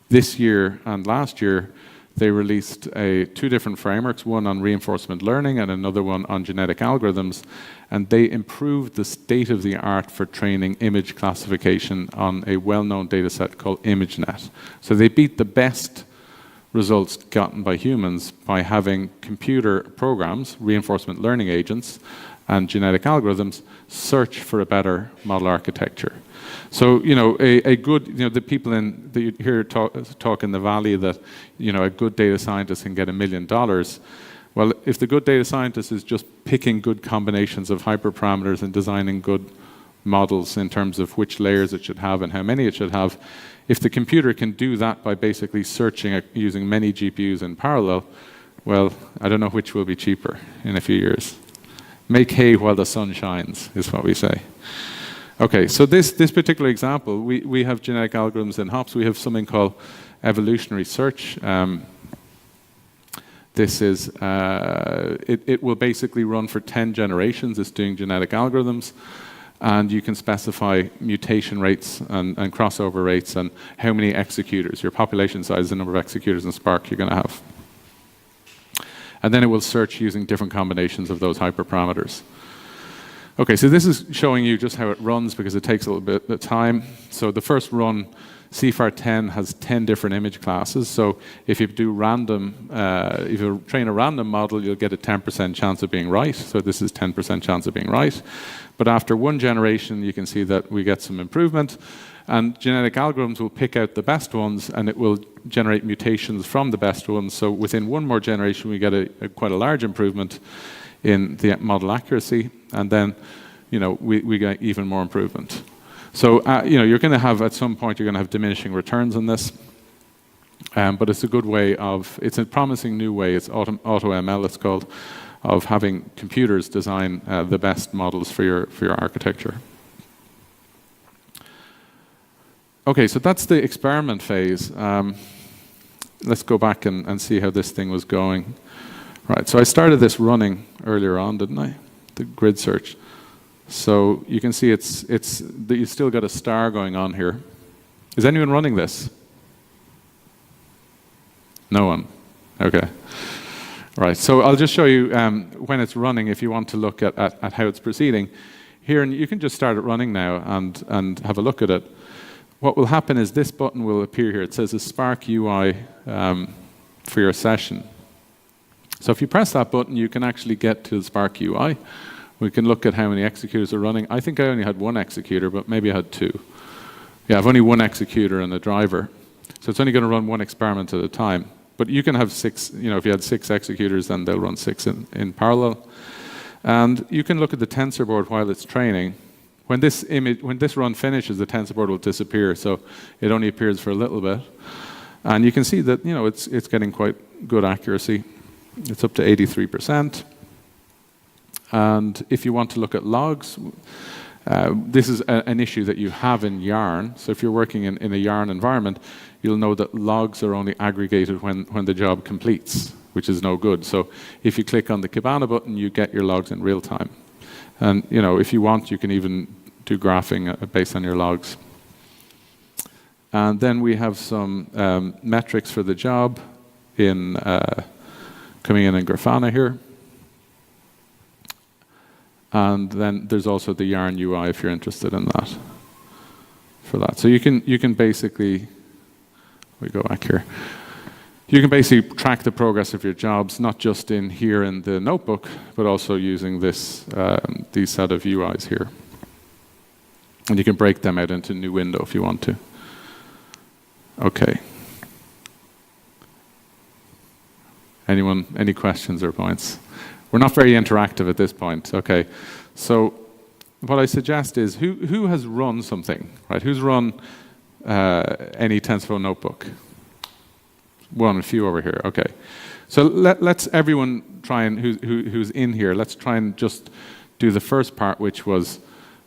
this year and last year, they released 2 different frameworks, one on reinforcement learning and another one on genetic algorithms, and they improved the state of the art for training image classification on a well-known data set called ImageNet. So they beat the best results gotten by humans by having computer programs, reinforcement learning agents, and genetic algorithms search for a better model architecture. So, a good, the people that you hear talk in the Valley that, a good data scientist can get $1 million. Well, if the good data scientist is just picking good combinations of hyperparameters and designing good models in terms of which layers it should have and how many it should have, if the computer can do that by basically searching using many GPUs in parallel, well, I don't know which will be cheaper in a few years. Make hay while the sun shines, is what we say. Okay, so this particular example, we have genetic algorithms in hops. We have something called evolutionary search. This is, it will basically run for 10 generations. It's doing genetic algorithms. And you can specify mutation rates and crossover rates and how many executors, your population size, the number of executors in Spark you're going to have. And then it will search using different combinations of those hyperparameters. Okay, so this is showing you just how it runs because it takes a little bit of time. So the first run, CFAR10 has 10 different image classes. So if you do if you train a random model, you'll get a 10% chance of being right. So this is 10% chance of being right. But after one generation, you can see that we get some improvement. And genetic algorithms will pick out the best ones, and it will generate mutations from the best ones. So within one more generation, we get quite a large improvement in the model accuracy. And then, we get even more improvement. So, you're going to have, at some point, you're going to have diminishing returns on this. But it's a good way it's a promising new way, it's AutoML, it's called, of having computers design the best models for your architecture. Okay, so that's the experiment phase. Let's go back and see how this thing was going. Right, so I started this running earlier on, didn't I? The grid search. So you can see you still got a star going on here. Is anyone running this? No one. Okay. Right. So I'll just show you when it's running. If you want to look at how it's proceeding, here, and you can just start it running now and have a look at it. What will happen is this button will appear here. It says a Spark UI for your session. So if you press that button, you can actually get to the Spark UI. We can look at how many executors are running. I think I only had one executor, but maybe I had two. Yeah, I've only one executor and a driver. So it's only going to run one experiment at a time. But you can have 6, if you had 6 executors, then they'll run 6 in parallel. And you can look at the Tensorboard while it's training. When this run finishes, the Tensorboard will disappear, so it only appears for a little bit. And you can see that it's getting quite good accuracy. It's up to 83%. And if you want to look at logs, this is an issue that you have in Yarn. So if you're working in a Yarn environment, you'll know that logs are only aggregated when the job completes, which is no good. So if you click on the Kibana button, you get your logs in real time. And if you want, you can even do graphing based on your logs. And then we have some metrics for the job coming in Grafana here. And then there's also the Yarn UI if you're interested in that. For that, so you can basically, we go back here. You can basically track the progress of your jobs, not just in here in the notebook, but also using these set of UIs here. And you can break them out into a new window if you want to. Okay. Anyone, any questions or points? We're not very interactive at this point. Okay. So what I suggest is, who has run something, right? Who's run any TensorFlow notebook? A few over here. Okay. So let's everyone try and who's in here. Let's try and just do the first part, which was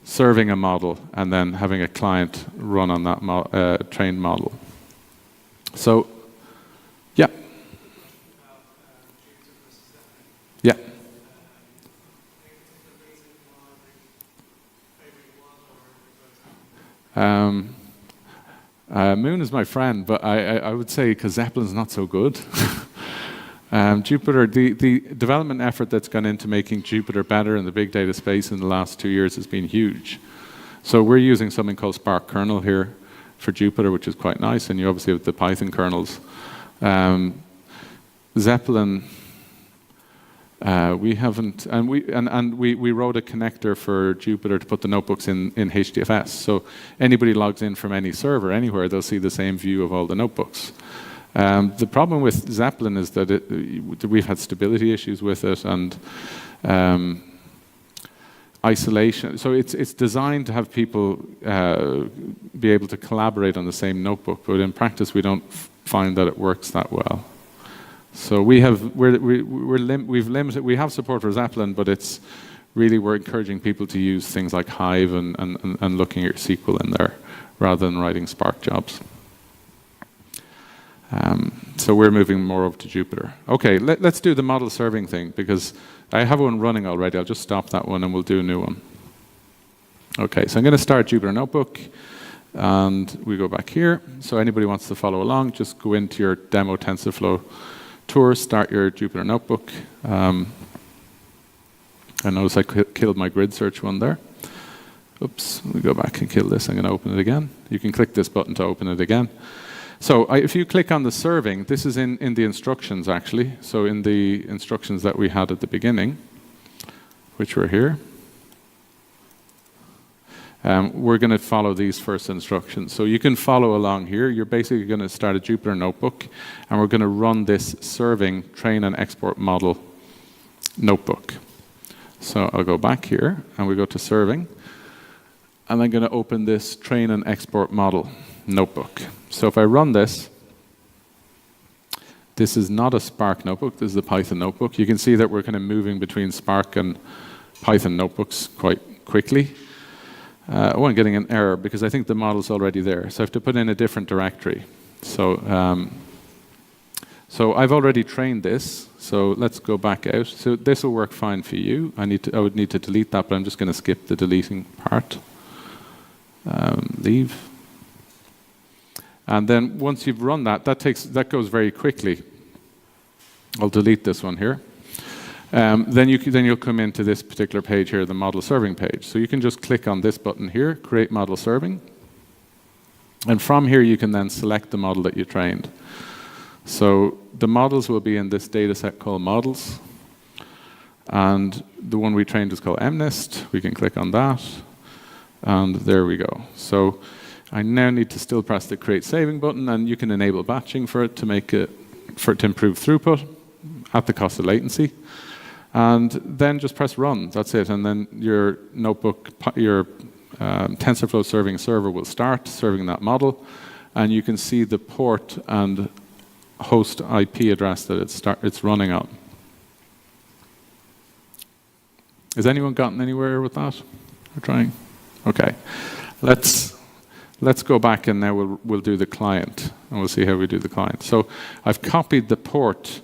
serving a model and then having a client run on that trained model. So, yeah. Yeah. Moon is my friend, but I would say because Zeppelin's not so good. Jupyter, the development effort that's gone into making Jupyter better in the big data space in the last 2 years has been huge. So we're using something called Spark kernel here for Jupyter, which is quite nice, and you obviously have the Python kernels. Zeppelin, we haven't, and we wrote a connector for Jupyter to put the notebooks in HDFS. So anybody logs in from any server anywhere, they'll see the same view of all the notebooks. The problem with Zeppelin is that we've had stability issues with it and isolation. So it's designed to have people be able to collaborate on the same notebook, but in practice we don't find that it works that well. So we have support for Zeppelin, but it's really we're encouraging people to use things like Hive and looking at your SQL in there rather than writing Spark jobs. So we're moving more over to Jupyter. Okay, let's do the model serving thing because I have one running already. I'll just stop that one and we'll do a new one. Okay, so I'm going to start Jupyter Notebook and we go back here. So anybody wants to follow along, just go into your demo TensorFlow tour, start your Jupyter Notebook. I notice I killed my grid search one there. Oops, we go back and kill this. I'm going to open it again. You can click this button to open it again. So if you click on the serving, this is in the instructions actually. So in the instructions that we had at the beginning, which were here, we're going to follow these first instructions. So you can follow along here. You're basically going to start a Jupyter Notebook, and we're going to run this serving train and export model notebook. So I'll go back here, and we go to serving, and I'm going to open this train and export model notebook. So if I run this, this is not a Spark notebook, this is a Python notebook. You can see that we're kind of moving between Spark and Python notebooks quite quickly. I'm getting an error because I think the model's already there. So I have to put in a different directory. So, so I've already trained this. So let's go back out. So this will work fine for you. I would need to delete that, but I'm just going to skip the deleting part. Leave. And then once you've run that goes very quickly. I'll delete this one here. Then you'll come into this particular page here, the model serving page. So you can just click on this button here, create model serving. And from here you can then select the model that you trained. So the models will be in this data set called models. And the one we trained is called MNIST. We can click on that. And there we go. So I now need to still press the create saving button, and you can enable batching for it to improve throughput at the cost of latency. And then just press run. That's it. And then your notebook, your TensorFlow serving server will start serving that model, and you can see the port and host IP address that it's running on. Has anyone gotten anywhere with that? We're trying. Okay, let's go back, and now we'll do the client, and we'll see how we do the client. So I've copied the port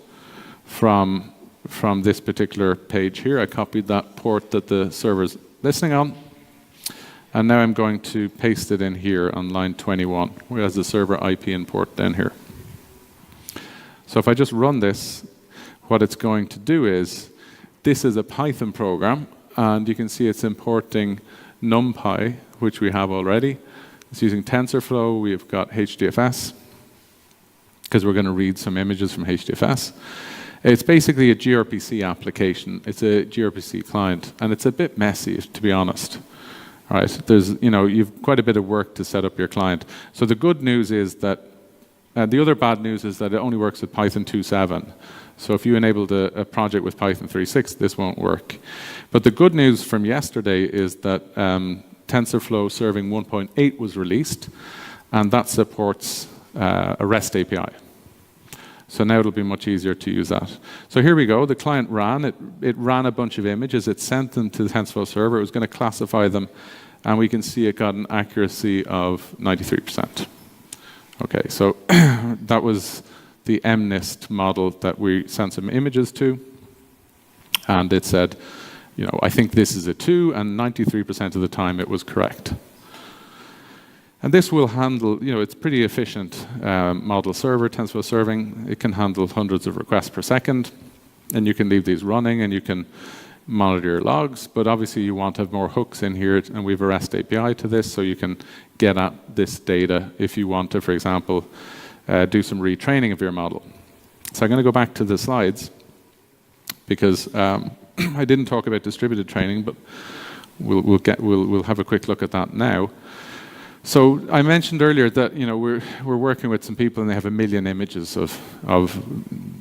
from this particular page here. I copied that port that the server's listening on, and now I'm going to paste it in here on line 21, where has the server IP and port down here. So if I just run this, what it's going to do is, this is a Python program, and you can see it's importing NumPy, which we have already. It's using TensorFlow. We've got HDFS, because we're going to read some images from HDFS. It's basically a gRPC application. It's a gRPC client, and it's a bit messy, to be honest. All right, you've quite a bit of work to set up your client. So the good news is that, the other bad news is that it only works with Python 2.7. So if you enabled a project with Python 3.6, this won't work. But the good news from yesterday is that TensorFlow serving 1.8 was released, and that supports a REST API. So now it'll be much easier to use that. So here we go. The client ran. It ran a bunch of images. It sent them to the TensorFlow server. It was going to classify them, and we can see it got an accuracy of 93%. Okay, so that was the MNIST model that we sent some images to, and it said, I think this is a 2, and 93% of the time it was correct. And this will handle, it's pretty efficient model server, TensorFlow serving. It can handle hundreds of requests per second, and you can leave these running, and you can monitor your logs, but obviously you want to have more hooks in here, and we have a REST API to this, so you can get at this data if you want to, for example, do some retraining of your model. So I'm going to go back to the slides, because I didn't talk about distributed training, but we'll have a quick look at that now. So I mentioned earlier that we're working with some people, and they have 1 million images of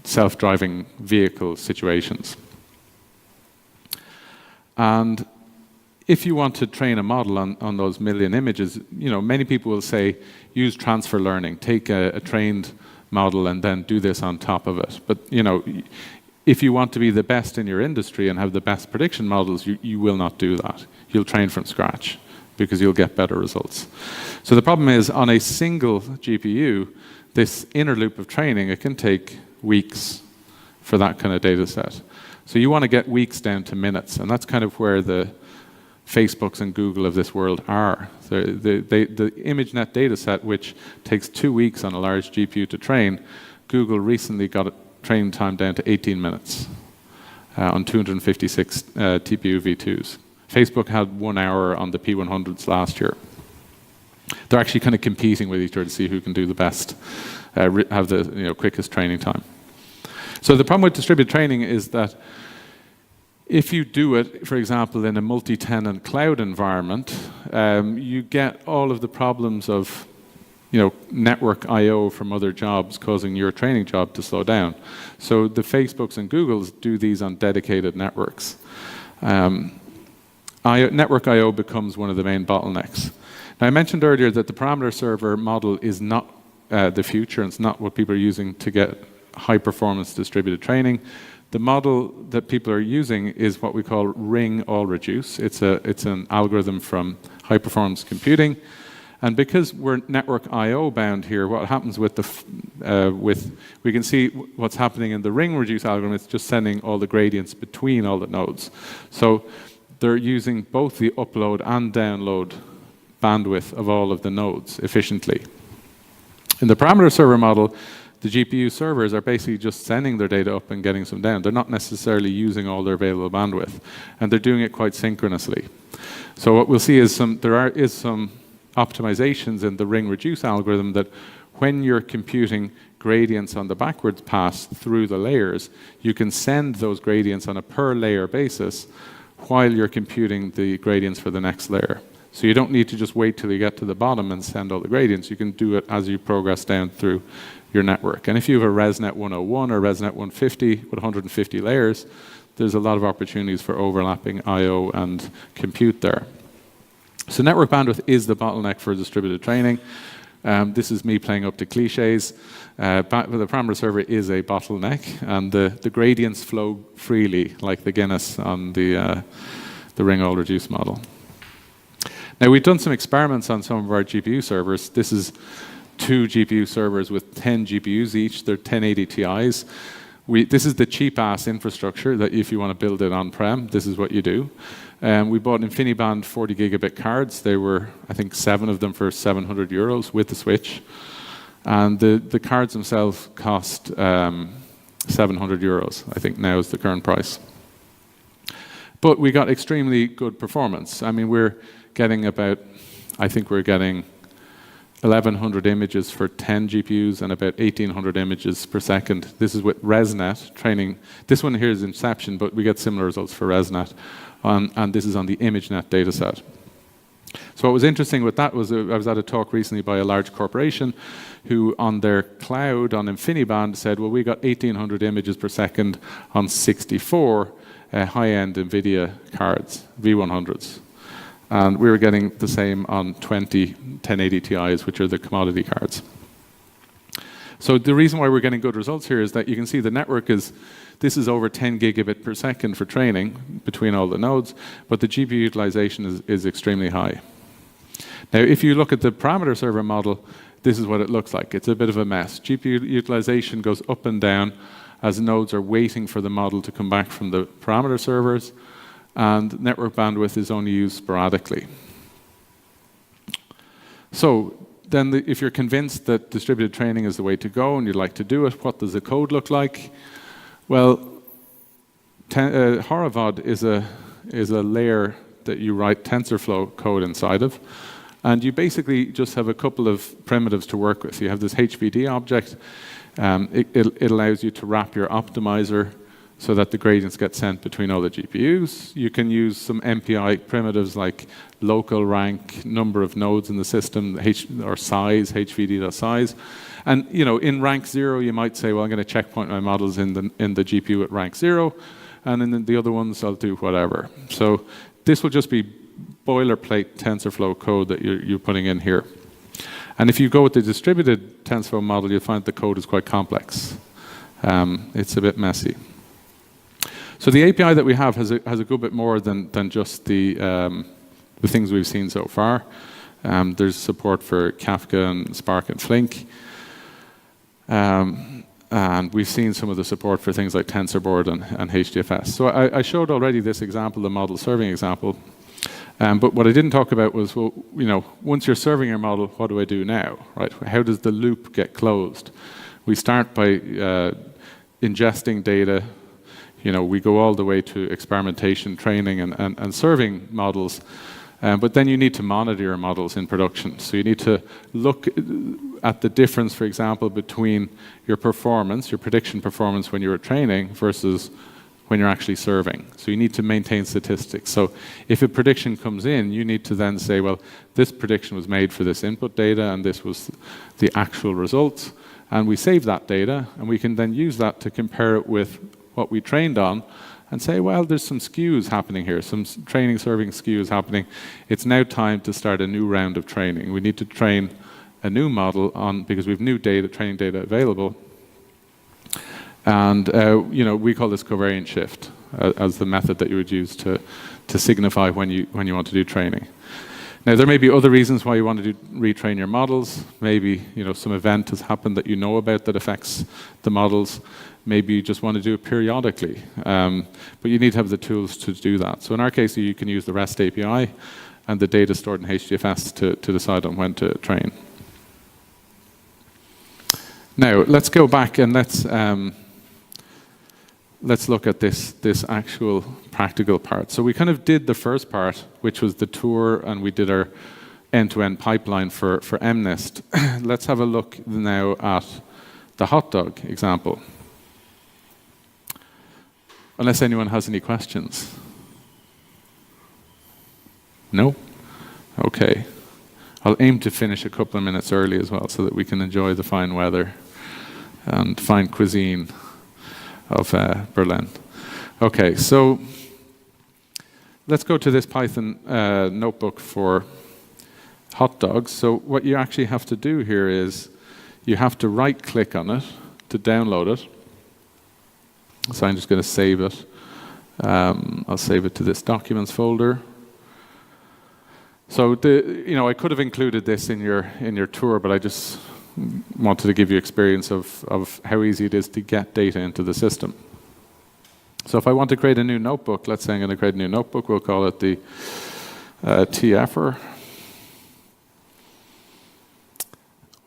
self-driving vehicle situations. And if you want to train a model on those 1 million images, many people will say, use transfer learning, take a trained model and then do this on top of it. But if you want to be the best in your industry and have the best prediction models, you will not do that. You'll train from scratch, because you'll get better results. So the problem is, on a single GPU, this inner loop of training, it can take weeks for that kind of data set. So you want to get weeks down to minutes, and that's kind of where the Facebooks and Google of this world are. The ImageNet data set, which takes 2 weeks on a large GPU to train, Google recently got training time down to 18 minutes on 256 TPU V2s. Facebook had 1 hour on the P100s last year. They're actually kind of competing with each other to see who can do the best, have the quickest training time. So the problem with distributed training is that if you do it, for example, in a multi-tenant cloud environment, you get all of the problems of network I/O from other jobs causing your training job to slow down. So the Facebooks and Googles do these on dedicated networks. Network I/O becomes one of the main bottlenecks. Now, I mentioned earlier that the parameter server model is not the future, and it's not what people are using to get high-performance distributed training. The model that people are using is what we call ring AllReduce. It's an algorithm from high-performance computing. And because we're network I/O bound here, what happens with we can see what's happening in the ring reduce algorithm. It's just sending all the gradients between all the nodes. So they're using both the upload and download bandwidth of all of the nodes efficiently. In the parameter server model, the GPU servers are basically just sending their data up and getting some down. They're not necessarily using all their available bandwidth, and they're doing it quite synchronously. So what we'll see is there is some optimizations in the ring reduce algorithm that when you're computing gradients on the backwards pass through the layers, you can send those gradients on a per layer basis while you're computing the gradients for the next layer. So you don't need to just wait till you get to the bottom and send all the gradients. You can do it as you progress down through your network. And if you have a ResNet 101 or ResNet 150 with 150 layers, there's a lot of opportunities for overlapping I/O and compute there. So network bandwidth is the bottleneck for distributed training. This is me playing up to cliches. The parameter server is a bottleneck, and the gradients flow freely, like the Guinness on the ring AllReduce model. Now, we've done some experiments on some of our GPU servers. This is 2 GPU servers with 10 GPUs each. They're 1080 Ti's. This is the cheap-ass infrastructure that if you want to build it on-prem, this is what you do. We bought InfiniBand 40 gigabit cards. They were, I think, 7 of them for €700 with the switch. And the cards themselves cost €700, I think now is the current price. But we got extremely good performance. I mean, we're getting about, I think we're getting 1,100 images for 10 GPUs and about 1,800 images per second. This is with ResNet training. This one here is Inception, but we get similar results for ResNet. And this is on the ImageNet dataset. So what was interesting with that was I was at a talk recently by a large corporation who on their cloud on InfiniBand said, well, we got 1,800 images per second on 64 high-end NVIDIA cards, V100s. And we were getting the same on 20 1080 Ti's, which are the commodity cards. So the reason why we're getting good results here is that you can see the network this is over 10 gigabit per second for training between all the nodes, but the GPU utilization is extremely high. Now, if you look at the parameter server model, this is what it looks like. It's a bit of a mess. GPU utilization goes up and down as nodes are waiting for the model to come back from the parameter servers, and network bandwidth is only used sporadically. So then if you're convinced that distributed training is the way to go and you'd like to do it, what does the code look like? Well, Horovod is a layer that you write TensorFlow code inside of, and you basically just have a couple of primitives to work with. You have this HVD object. It allows you to wrap your optimizer so that the gradients get sent between all the GPUs. You can use some MPI primitives like local rank, number of nodes in the system, or size, HVD.size. And in rank 0, you might say, well, I'm going to checkpoint my models in the GPU at rank 0, and in the other ones, I'll do whatever. So this will just be boilerplate TensorFlow code that you're putting in here. And if you go with the distributed TensorFlow model, you'll find the code is quite complex. It's a bit messy. So the API that we have has a good bit more than just the things we've seen so far. There's support for Kafka and Spark and Flink. And we've seen some of the support for things like Tensorboard and HDFS. So I showed already this example, the model serving example. But what I didn't talk about was, well, once you're serving your model, what do I do now, right? How does the loop get closed? We start by ingesting data. We go all the way to experimentation, training, and serving models. But then you need to monitor your models in production. So you need to look at the difference, for example, between your performance, your prediction performance when you're training versus when you're actually serving. So you need to maintain statistics. So if a prediction comes in, you need to then say, well, this prediction was made for this input data, and this was the actual results. And we save that data, and we can then use that to compare it with what we trained on, and say, well, there's some skews happening here, some training serving skews happening. It's now time to start a new round of training. We need to train a new model because we have new data, training data available. And we call this covariance shift as the method that you would use to signify when you want to do training. Now, there may be other reasons why you want to retrain your models. Maybe some event has happened that you know about that affects the models. Maybe you just want to do it periodically, but you need to have the tools to do that. So in our case, you can use the REST API and the data stored in HDFS to decide on when to train. Now, let's go back and let's look at this actual practical part. So we kind of did the first part, which was the tour, and we did our end-to-end pipeline for MNIST. Let's have a look now at the Hotdog example. Unless anyone has any questions. No? Okay. I'll aim to finish a couple of minutes early as well so that we can enjoy the fine weather and fine cuisine of Berlin. Okay, so let's go to this Python notebook for Hotdogs. So what you actually have to do here is you have to right-click on it to download it. So I'm just going to save it. I'll save it to this documents folder. So I could have included this in your tour, but I just wanted to give you experience of how easy it is to get data into the system. So if I want to create a new notebook, let's say I'm going to create a new notebook. We'll call it the TFer.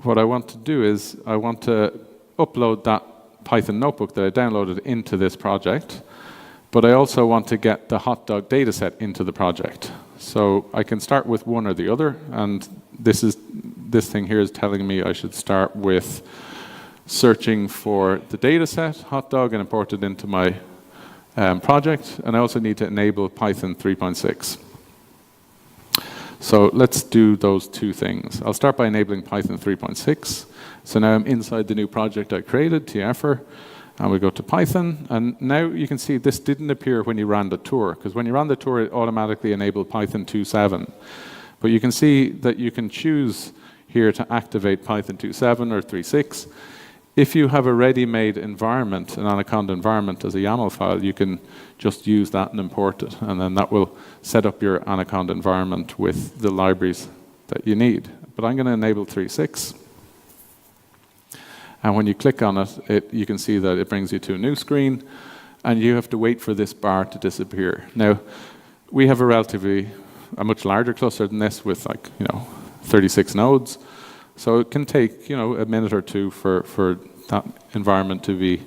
What I want to do is I want to upload that Python notebook that I downloaded into this project, but I also want to get the Hotdog dataset into the project. So I can start with one or the other, and this thing here is telling me I should start with searching for the dataset, Hotdog, and import it into my project, and I also need to enable Python 3.6. So let's do those two things. I'll start by enabling Python 3.6. So now I'm inside the new project I created, TFer, and we go to Python, and now you can see this didn't appear when you ran the tour, because when you ran the tour, it automatically enabled Python 2.7. But you can see that you can choose here to activate Python 2.7 or 3.6. If you have a ready-made environment, an Anaconda environment as a YAML file, you can just use that and import it, and then that will set up your Anaconda environment with the libraries that you need. But I'm going to enable 3.6. And when you click on it, you can see that it brings you to a new screen, and you have to wait for this bar to disappear. Now, we have a much larger cluster than this with 36 nodes. So it can take a minute or two for that environment to be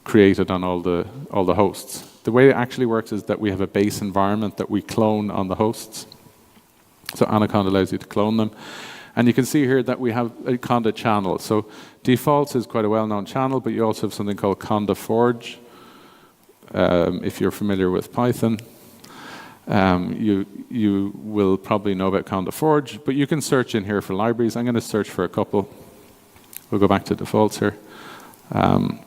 created on all the hosts. The way it actually works is that we have a base environment that we clone on the hosts. So Anaconda allows you to clone them. And you can see here that we have a Conda channel. So defaults is quite a well-known channel, but you also have something called Conda Forge. If you're familiar with Python, you will probably know about Conda Forge, but you can search in here for libraries. I'm going to search for a couple. We'll go back to defaults here,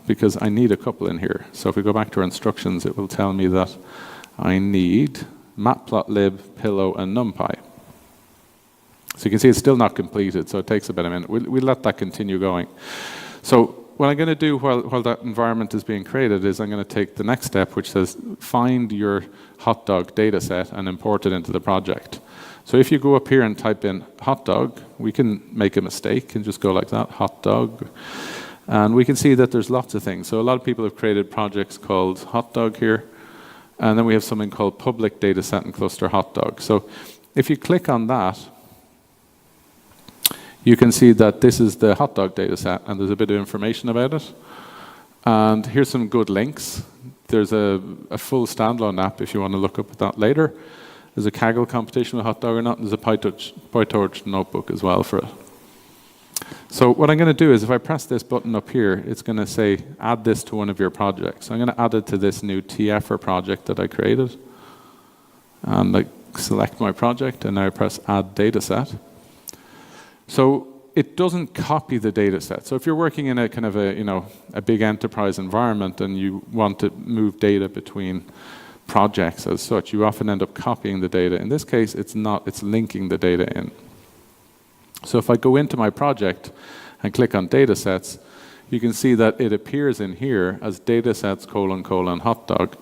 because I need a couple in here. So if we go back to our instructions, it will tell me that I need matplotlib, pillow, and numpy. So you can see it's still not completed, so it takes about a minute. We'll let that continue going. So what I'm going to do while that environment is being created is I'm going to take the next step, which says find your Hotdog dataset and import it into the project. So if you go up here and type in Hotdog, we can make a mistake and just go like that, Hotdog. And we can see that there's lots of things. So a lot of people have created projects called Hotdog here. And then we have something called public dataset and cluster Hotdog. So if you click on that, you can see that this is the Hotdog dataset, and there's a bit of information about it. And here's some good links. There's a full standalone app if you want to look up at that later. There's a Kaggle competition with Hotdog or not. There's a PyTorch notebook as well for it. So what I'm going to do is if I press this button up here, it's going to say add this to one of your projects. So I'm going to add it to this new TFer project that I created. And I select my project, and now I press add dataset. So it doesn't copy the data set. So if you're working in a kind of a big enterprise environment and you want to move data between projects as such, you often end up copying the data. In this case, it's not, it's linking the data in. So if I go into my project and click on datasets, you can see that it appears in here as datasets : Hotdog.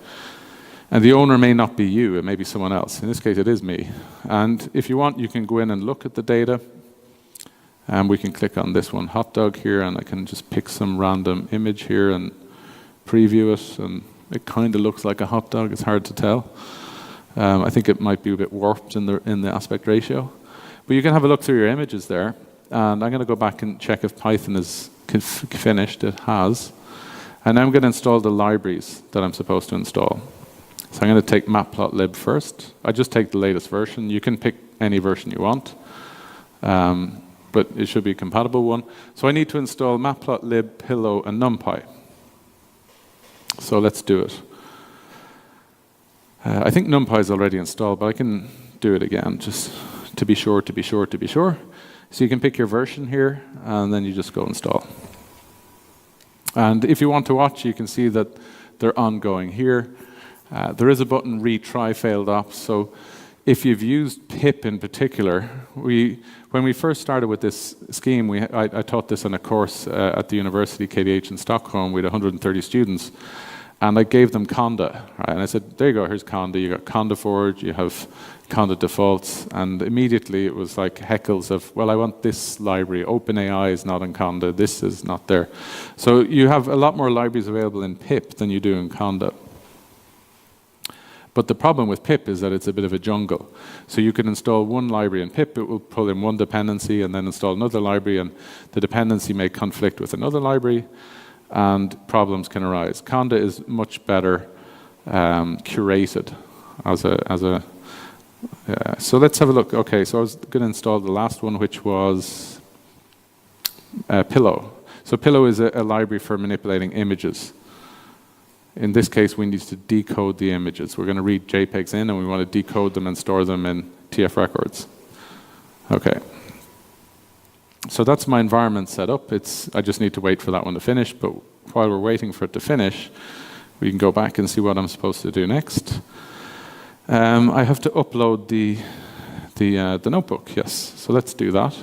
And the owner may not be you, it may be someone else. In this case, it is me. And if you want, you can go in and look at the data. And we can click on this one, Hotdog here, and I can just pick some random image here and preview it. And it kind of looks like a hot dog. It's hard to tell. I think it might be a bit warped in the aspect ratio. But you can have a look through your images there. And I'm going to go back and check if Python is finished. It has. And now I'm going to install the libraries that I'm supposed to install. So I'm going to take matplotlib first. I just take the latest version. You can pick any version you want. but it should be a compatible one. So I need to install matplotlib, pillow, and numpy. So let's do it. I think numpy is already installed, but I can do it again, just to be sure, to be sure, to be sure. So you can pick your version here, and then you just go install. And if you want to watch, you can see that they're ongoing here. There is a button, retry failed ops. So if you've used pip in particular, when we first started with this scheme, I taught this in a course at the university, KDH in Stockholm, with 130 students. And I gave them Conda, right? And I said, there you go, here's Conda. You got Conda Forge, you have Conda defaults, and immediately it was like heckles of, well, I want this library. OpenAI is not in Conda, this is not there. So you have a lot more libraries available in pip than you do in Conda. But the problem with pip is that it's a bit of a jungle. So you can install one library in pip, it will pull in one dependency, and then install another library, and the dependency may conflict with another library, and problems can arise. Conda is much better curated so let's have a look. Okay, so I was going to install the last one, which was Pillow. So Pillow is a library for manipulating images. In this case, we need to decode the images. We're going to read JPEGs in, and we want to decode them and store them in TF records. Okay. So that's my environment set up. I just need to wait for that one to finish, but while we're waiting for it to finish, we can go back and see what I'm supposed to do next. I have to upload the notebook, yes. So let's do that.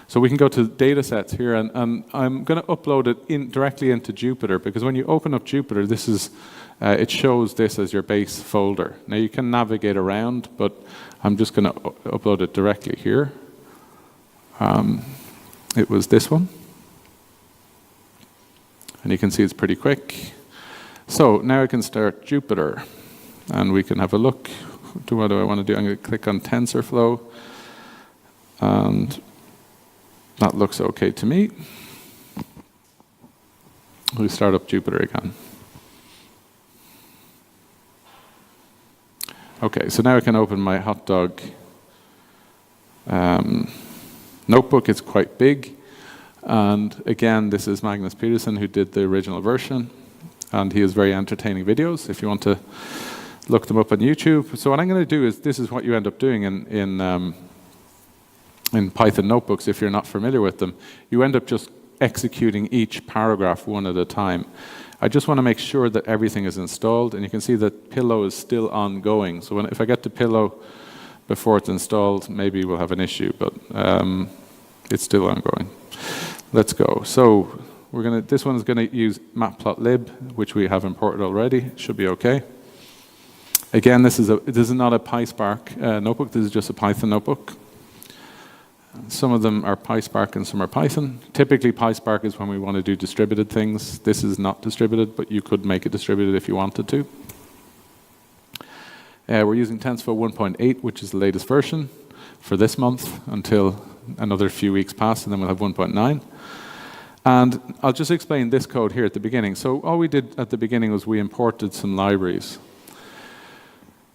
So we can go to datasets here, and I'm going to upload it directly into Jupyter, because when you open up Jupyter, it shows this as your base folder. Now you can navigate around, but I'm just going to upload it directly here. It was this one. And you can see it's pretty quick. So now I can start Jupyter, and we can have a look. What do I want to do? I'm going to click on TensorFlow, and that looks okay to me. We start up Jupyter again. Okay, so now I can open my Hotdog notebook. It's quite big. And again, this is Magnus Peterson, who did the original version. And he has very entertaining videos if you want to look them up on YouTube. So what I'm going to do is, this is what you end up doing in Python notebooks if you're not familiar with them. You end up just executing each paragraph one at a time. I just want to make sure that everything is installed. And you can see that Pillow is still ongoing. So if I get to Pillow before it's installed, maybe we'll have an issue, but it's still ongoing. Let's go. So this one is going to use matplotlib, which we have imported already. It should be okay. Again, this is not a PySpark notebook. This is just a Python notebook. Some of them are PySpark and some are Python. Typically, PySpark is when we want to do distributed things. This is not distributed, but you could make it distributed if you wanted to. We're using TensorFlow 1.8, which is the latest version for this month until another few weeks pass, and then we'll have 1.9. And I'll just explain this code here at the beginning. So all we did at the beginning was we imported some libraries.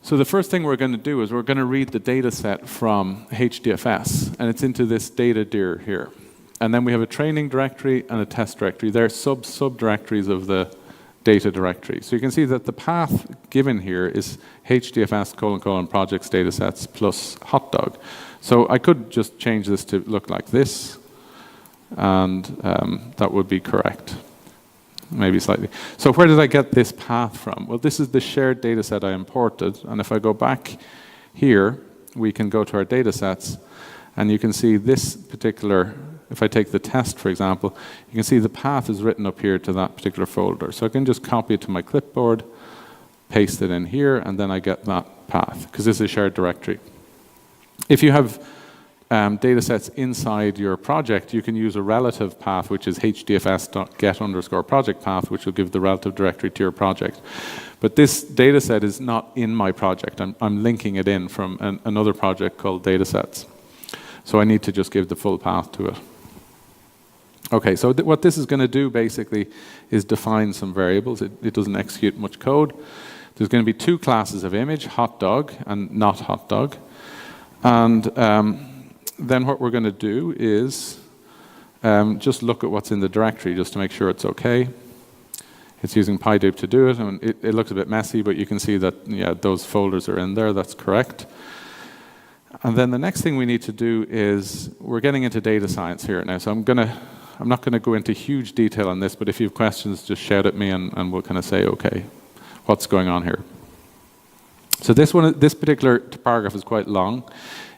So the first thing we're going to do is we're going to read the data set from HDFS, and it's into this data dir here. And then we have a training directory and a test directory. They're subdirectories of the data directory. So you can see that the path given here is HDFS : projects datasets plus Hotdog. So I could just change this to look like this, and that would be correct. Maybe slightly. So where did I get this path from? Well, this is the shared data set I imported. And if I go back here, we can go to our data sets. And you can see this particular, if I take the test, for example, you can see the path is written up here to that particular folder. So I can just copy it to my clipboard, paste it in here, and then I get that path, because this is a shared directory. If you have data sets inside your project, you can use a relative path, which is hdfs.get_project path, which will give the relative directory to your project. But this data set is not in my project. I'm linking it in from another project called datasets. So I need to just give the full path to it. Okay, so what this is going to do basically is define some variables. It doesn't execute much code. There's going to be two classes of image, Hotdog and not Hotdog. And then what we're going to do is just look at what's in the directory just to make sure it's okay. It's using Hadoop to do it, and it looks a bit messy, but you can see that, yeah, those folders are in there. That's correct. And then the next thing we need to do is, we're getting into data science here now, so I'm not going to go into huge detail on this, but if you have questions, just shout at me and we'll kind of say, okay, what's going on here? So this particular paragraph is quite long.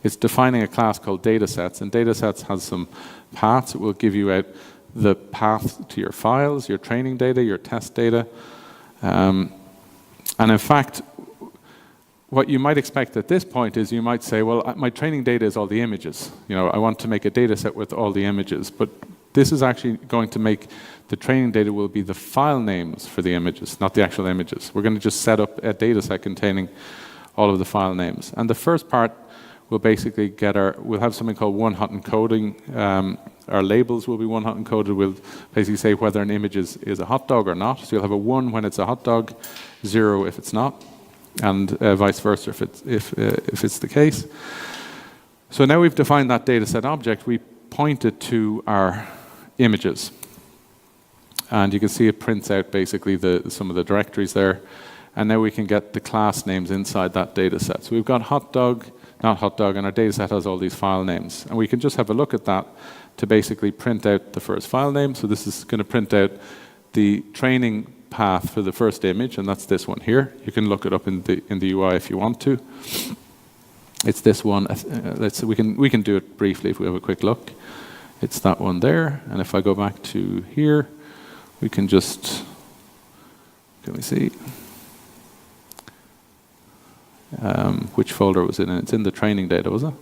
It's defining a class called datasets, and datasets has some paths. It will give you out the path to your files, your training data, your test data. And in fact, what you might expect at this point is you might say, well, my training data is all the images. You know, I want to make a data set with all the images. But this is actually going to make the training data will be the file names for the images, not the actual images. We're going to just set up a data set containing all of the file names. And the first part will basically we'll have something called one-hot encoding. Our labels will be one-hot encoded. We'll basically say whether an image is a hot dog or not. So you'll have a 1 when it's a hot dog, 0 if it's not, and vice versa if it's the case. So now we've defined that dataset object. We point it to our images. And you can see it prints out basically some of the directories there. And now we can get the class names inside that dataset. So we've got Hotdog, not Hotdog, and our dataset has all these file names. And we can just have a look at that to basically print out the first file name. So this is going to print out the training path for the first image, and that's this one here. You can look it up in the UI if you want to. It's this one. We can do it briefly if we have a quick look. It's that one there. And if I go back to here, we can just, can we see? Which folder was it in? It's in the training data, was it?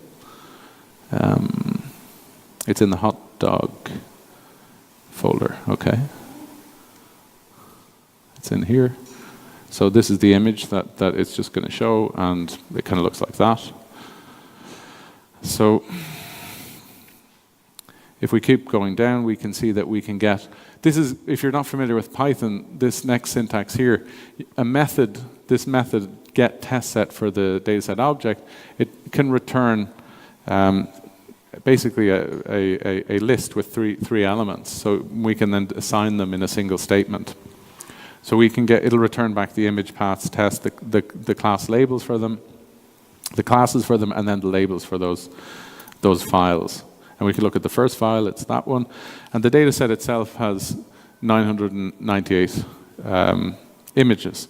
It's in the Hotdog folder, okay. It's in here. So this is the image that it's just going to show, and it kind of looks like that. So if we keep going down, we can see that we can get, this is, if you're not familiar with Python, this next syntax here, this method get test set for the dataset object, it can return basically a list with three elements. So we can then assign them in a single statement. So we can it'll return back the image paths test, the class labels for them, the classes for them, and then the labels for those files. And we can look at the first file, it's that one. And the data set itself has 998 images.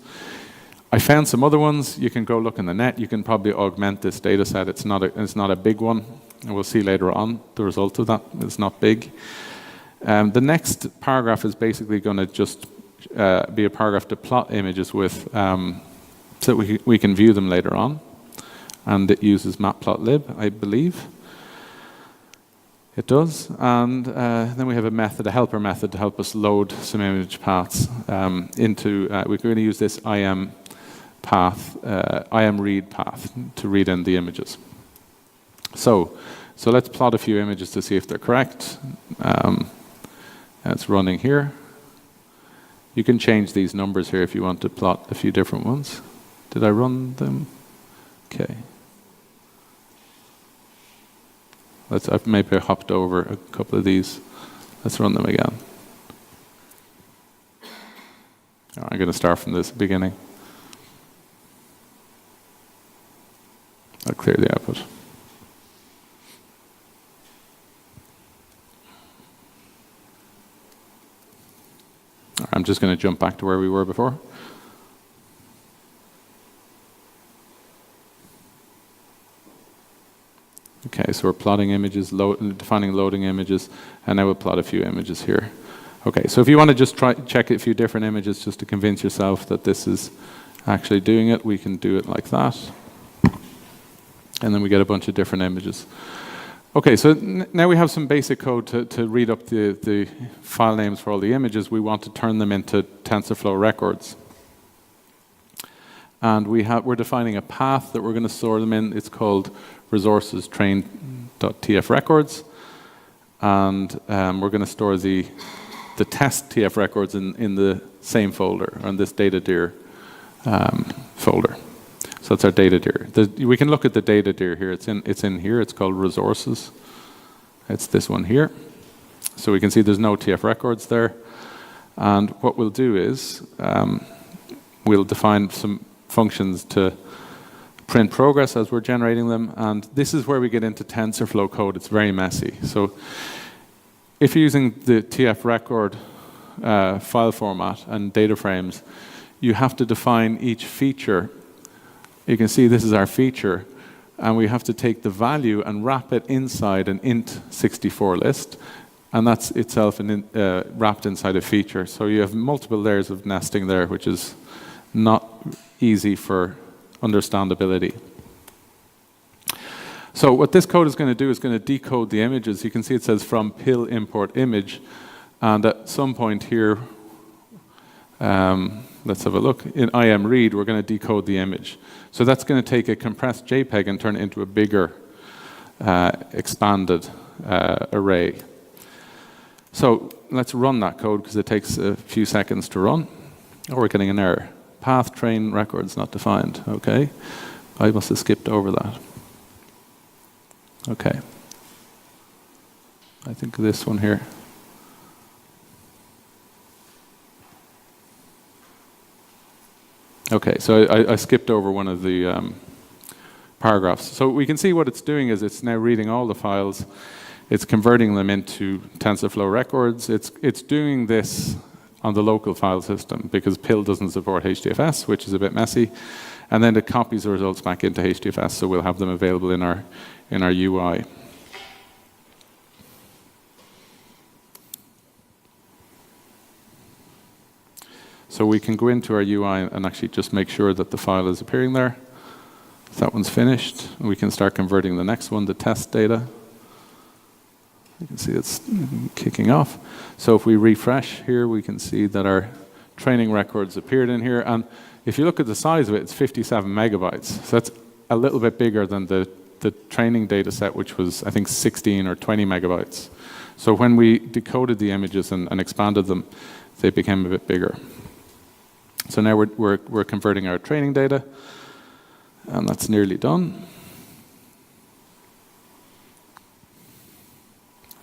I found some other ones. You can go look in the net. You can probably augment this data set. It's not a big one. And we'll see later on the result of that. It's not big. The next paragraph is basically going to just be a paragraph to plot images with, so that we can view them later on. And it uses matplotlib, I believe. It does. And then we have a helper method to help us load some image paths into, we're going to use this IM read path to read in the images. So let's plot a few images to see if they're correct. It's running here. You can change these numbers here if you want to plot a few different ones. Did I run them? Okay. I've maybe hopped over a couple of these. Let's run them again. I'm going to start from this beginning. I'll clear the output. I'm just going to jump back to where we were before. Okay, so we're plotting images, defining loading images, and now we'll plot a few images here. Okay, so if you want to just check a few different images just to convince yourself that this is actually doing it, we can do it like that. And then we get a bunch of different images. Okay, so now we have some basic code to read up the file names for all the images. We want to turn them into TensorFlow records. And we're defining a path that we're going to store them in. It's called resources train.tf records. And we're going to store the test TF records in the same folder, on this data dir folder. So So it's our data dir. We can look at the data dir here. It's in here. It's called resources. It's this one here. So we can see there's no TF records there. And what we'll do is we'll define some functions to print progress as we're generating them. And this is where we get into TensorFlow code. It's very messy. So if you're using the TF record file format and data frames, you have to define each feature. You can see this is our feature, and we have to take the value and wrap it inside an int64 list, and that's itself wrapped inside a feature. So you have multiple layers of nesting there, which is not easy for understandability. So what this code is going to do is going to decode the images. You can see it says from pill import image, and at some point here, let's have a look. In imread, we're going to decode the image. So that's going to take a compressed JPEG and turn it into a bigger expanded array. So let's run that code because it takes a few seconds to run. Oh, we're getting an error. Path train records not defined. Okay. I must have skipped over that. Okay. I think this one here. Okay, so I skipped over one of the paragraphs. So we can see what it's doing is it's now reading all the files. It's converting them into TensorFlow records. It's doing this on the local file system because PIL doesn't support HDFS, which is a bit messy. And then it copies the results back into HDFS, so we'll have them available in our UI. So we can go into our UI and actually just make sure that the file is appearing there. That one's finished. We can start converting the next one, the test data. You can see it's kicking off. So if we refresh here, we can see that our training records appeared in here. And if you look at the size of it, it's 57 megabytes. So that's a little bit bigger than the training data set, which was, I think, 16 or 20 megabytes. So when we decoded the images and expanded them, they became a bit bigger. So now we're converting our training data, and that's nearly done.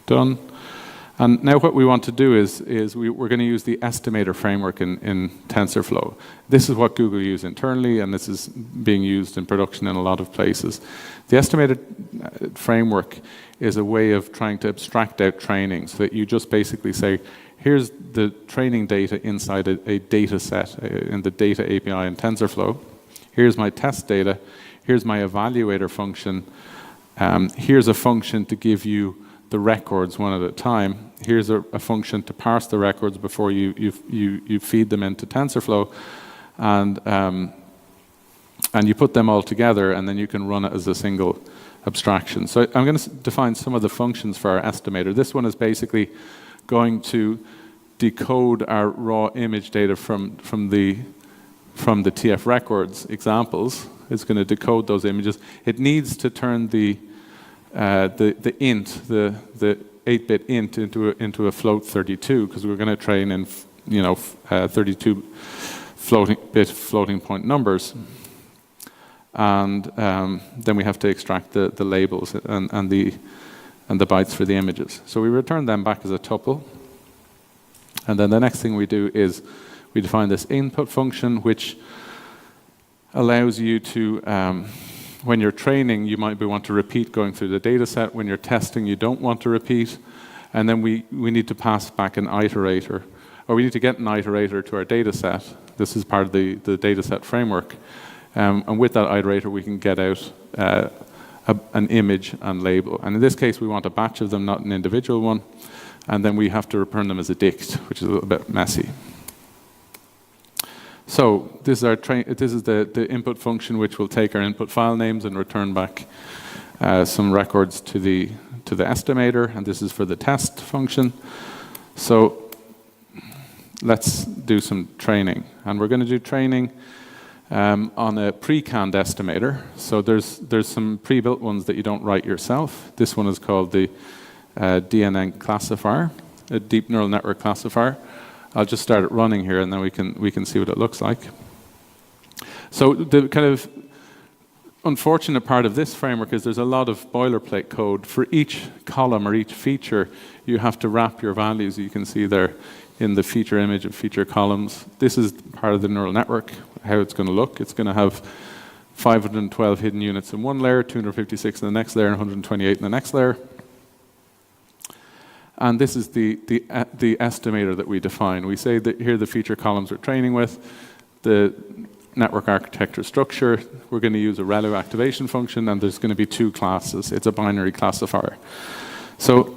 Done. And now what we want to do is we're going to use the estimator framework in TensorFlow. This is what Google use internally, and this is being used in production in a lot of places. The estimator framework is a way of trying to abstract out training so that you just basically say, here's the training data inside a data set in the data API in TensorFlow. Here's my test data. Here's my evaluator function. Here's a function to give you the records one at a time. Here's a function to parse the records before you feed them into TensorFlow. And you put them all together, and then you can run it as a single abstraction. So I'm going to define some of the functions for our estimator. This one is basically going to decode our raw image data from the TF records examples. It's going to decode those images. It needs to turn the int, the 8-bit int into a float 32 because we're going to train in 32 floating point numbers, and then we have to extract the labels and the bytes for the images. So we return them back as a tuple. And then the next thing we do is we define this input function, which allows you to, when you're training, you might want to repeat going through the data set. When you're testing, you don't want to repeat. And then we need to pass back an iterator, or we need to get an iterator to our data set. This is part of the data set framework. And with that iterator, we can get out an image and label. And in this case, we want a batch of them, not an individual one. And then we have to return them as a dict, which is a little bit messy. So this is the input function, which will take our input file names and return back some records to the estimator. And this is for the test function. So let's do some training. And we're going to do training on a pre-canned estimator. So there's some pre-built ones that you don't write yourself. This one is called the DNN classifier, a deep neural network classifier. I'll just start it running here, and then we can see what it looks like. So the kind of unfortunate part of this framework is there's a lot of boilerplate code. For each column or each feature, you have to wrap your values. You can see there in the feature image and feature columns. This is part of the neural network, how it's going to look. It's going to have 512 hidden units in one layer, 256 in the next layer, and 128 in the next layer. And this is the estimator that we define. We say that here the feature columns we're training with, the network architecture structure, we're going to use a ReLU activation function, and there's going to be two classes. It's a binary classifier. So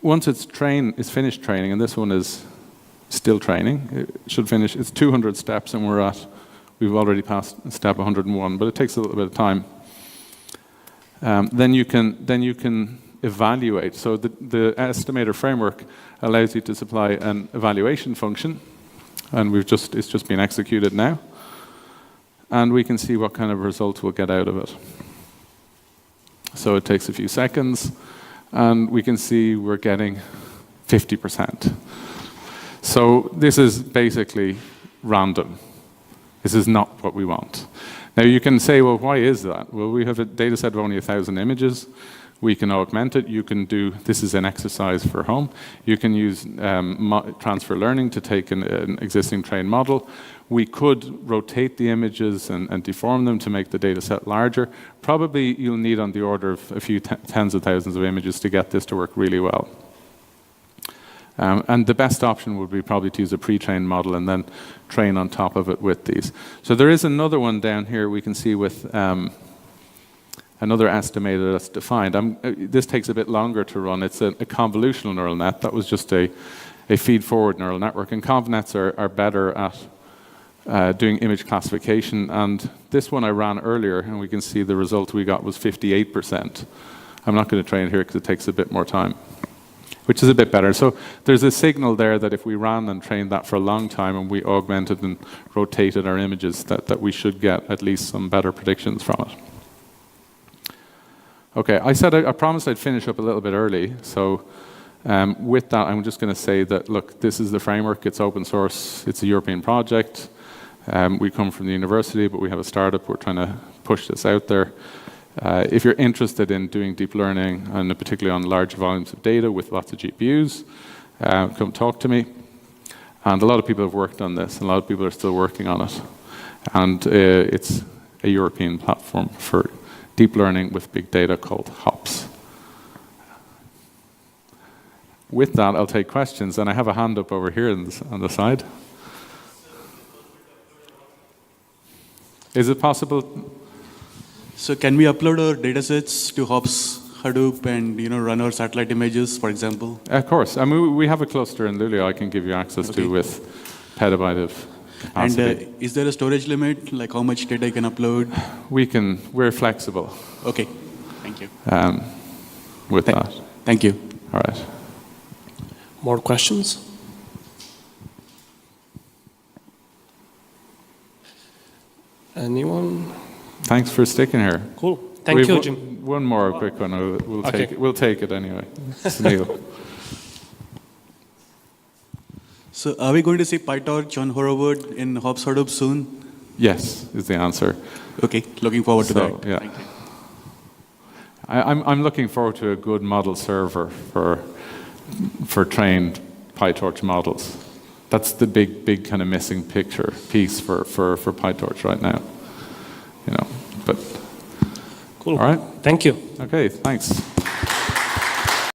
once it's finished training, and this one is still training, it should finish, it's 200 steps, and we've already passed step 101, but it takes a little bit of time. Then you can evaluate. So the estimator framework allows you to supply an evaluation function, and it's just been executed now. And we can see what kind of results we'll get out of it. So it takes a few seconds, and we can see we're getting 50%. So this is basically random. This is not what we want. Now you can say, well, why is that? Well, we have a data set of only 1,000 images. We can augment it. You can do, this is an exercise for home. You can use transfer learning to take an existing trained model. We could rotate the images and deform them to make the data set larger. Probably you'll need on the order of a few tens of thousands of images to get this to work really well. And the best option would be probably to use a pre-trained model and then train on top of it with these. So there is another one down here we can see with another estimator that's defined. This takes a bit longer to run. It's a convolutional neural net. That was just a feed-forward neural network. And convnets are better at doing image classification. And this one I ran earlier, and we can see the result we got was 58%. I'm not going to train it here because it takes a bit more time, which is a bit better. So there's a signal there that if we ran and trained that for a long time and we augmented and rotated our images, that we should get at least some better predictions from it. Okay, I promised I'd finish up a little bit early. So with that, I'm just going to say that, look, this is the framework. It's open source. It's a European project. We come from the university, but we have a startup. We're trying to push this out there. If you're interested in doing deep learning, and particularly on large volumes of data with lots of GPUs, come talk to me. And a lot of people have worked on this, and a lot of people are still working on it. And it's a European platform for deep learning with big data called HOPS. With that, I'll take questions, and I have a hand up over here on the side. Is it possible? So can we upload our datasets to HOPS, Hadoop, and run our satellite images, for example? Of course. I mean, we have a cluster in Luleå I can give you access to with petabyte of capacity. And is there a storage limit, like how much data you can upload? We're flexible. Okay, thank you. With that. Thank you. All right. More questions? Anyone? Thanks for sticking here. Cool. Thank you, Jim. One more quick one. We'll take it anyway. It's Neil. So are we going to see PyTorch on Horovod in HOPS Hadoop soon? Yes, is the answer. Okay, looking forward to that. Yeah. Thank you. I'm looking forward to a good model server for trained PyTorch models. That's the big kind of missing piece for PyTorch right now. But cool. All right. Thank you. Okay, thanks.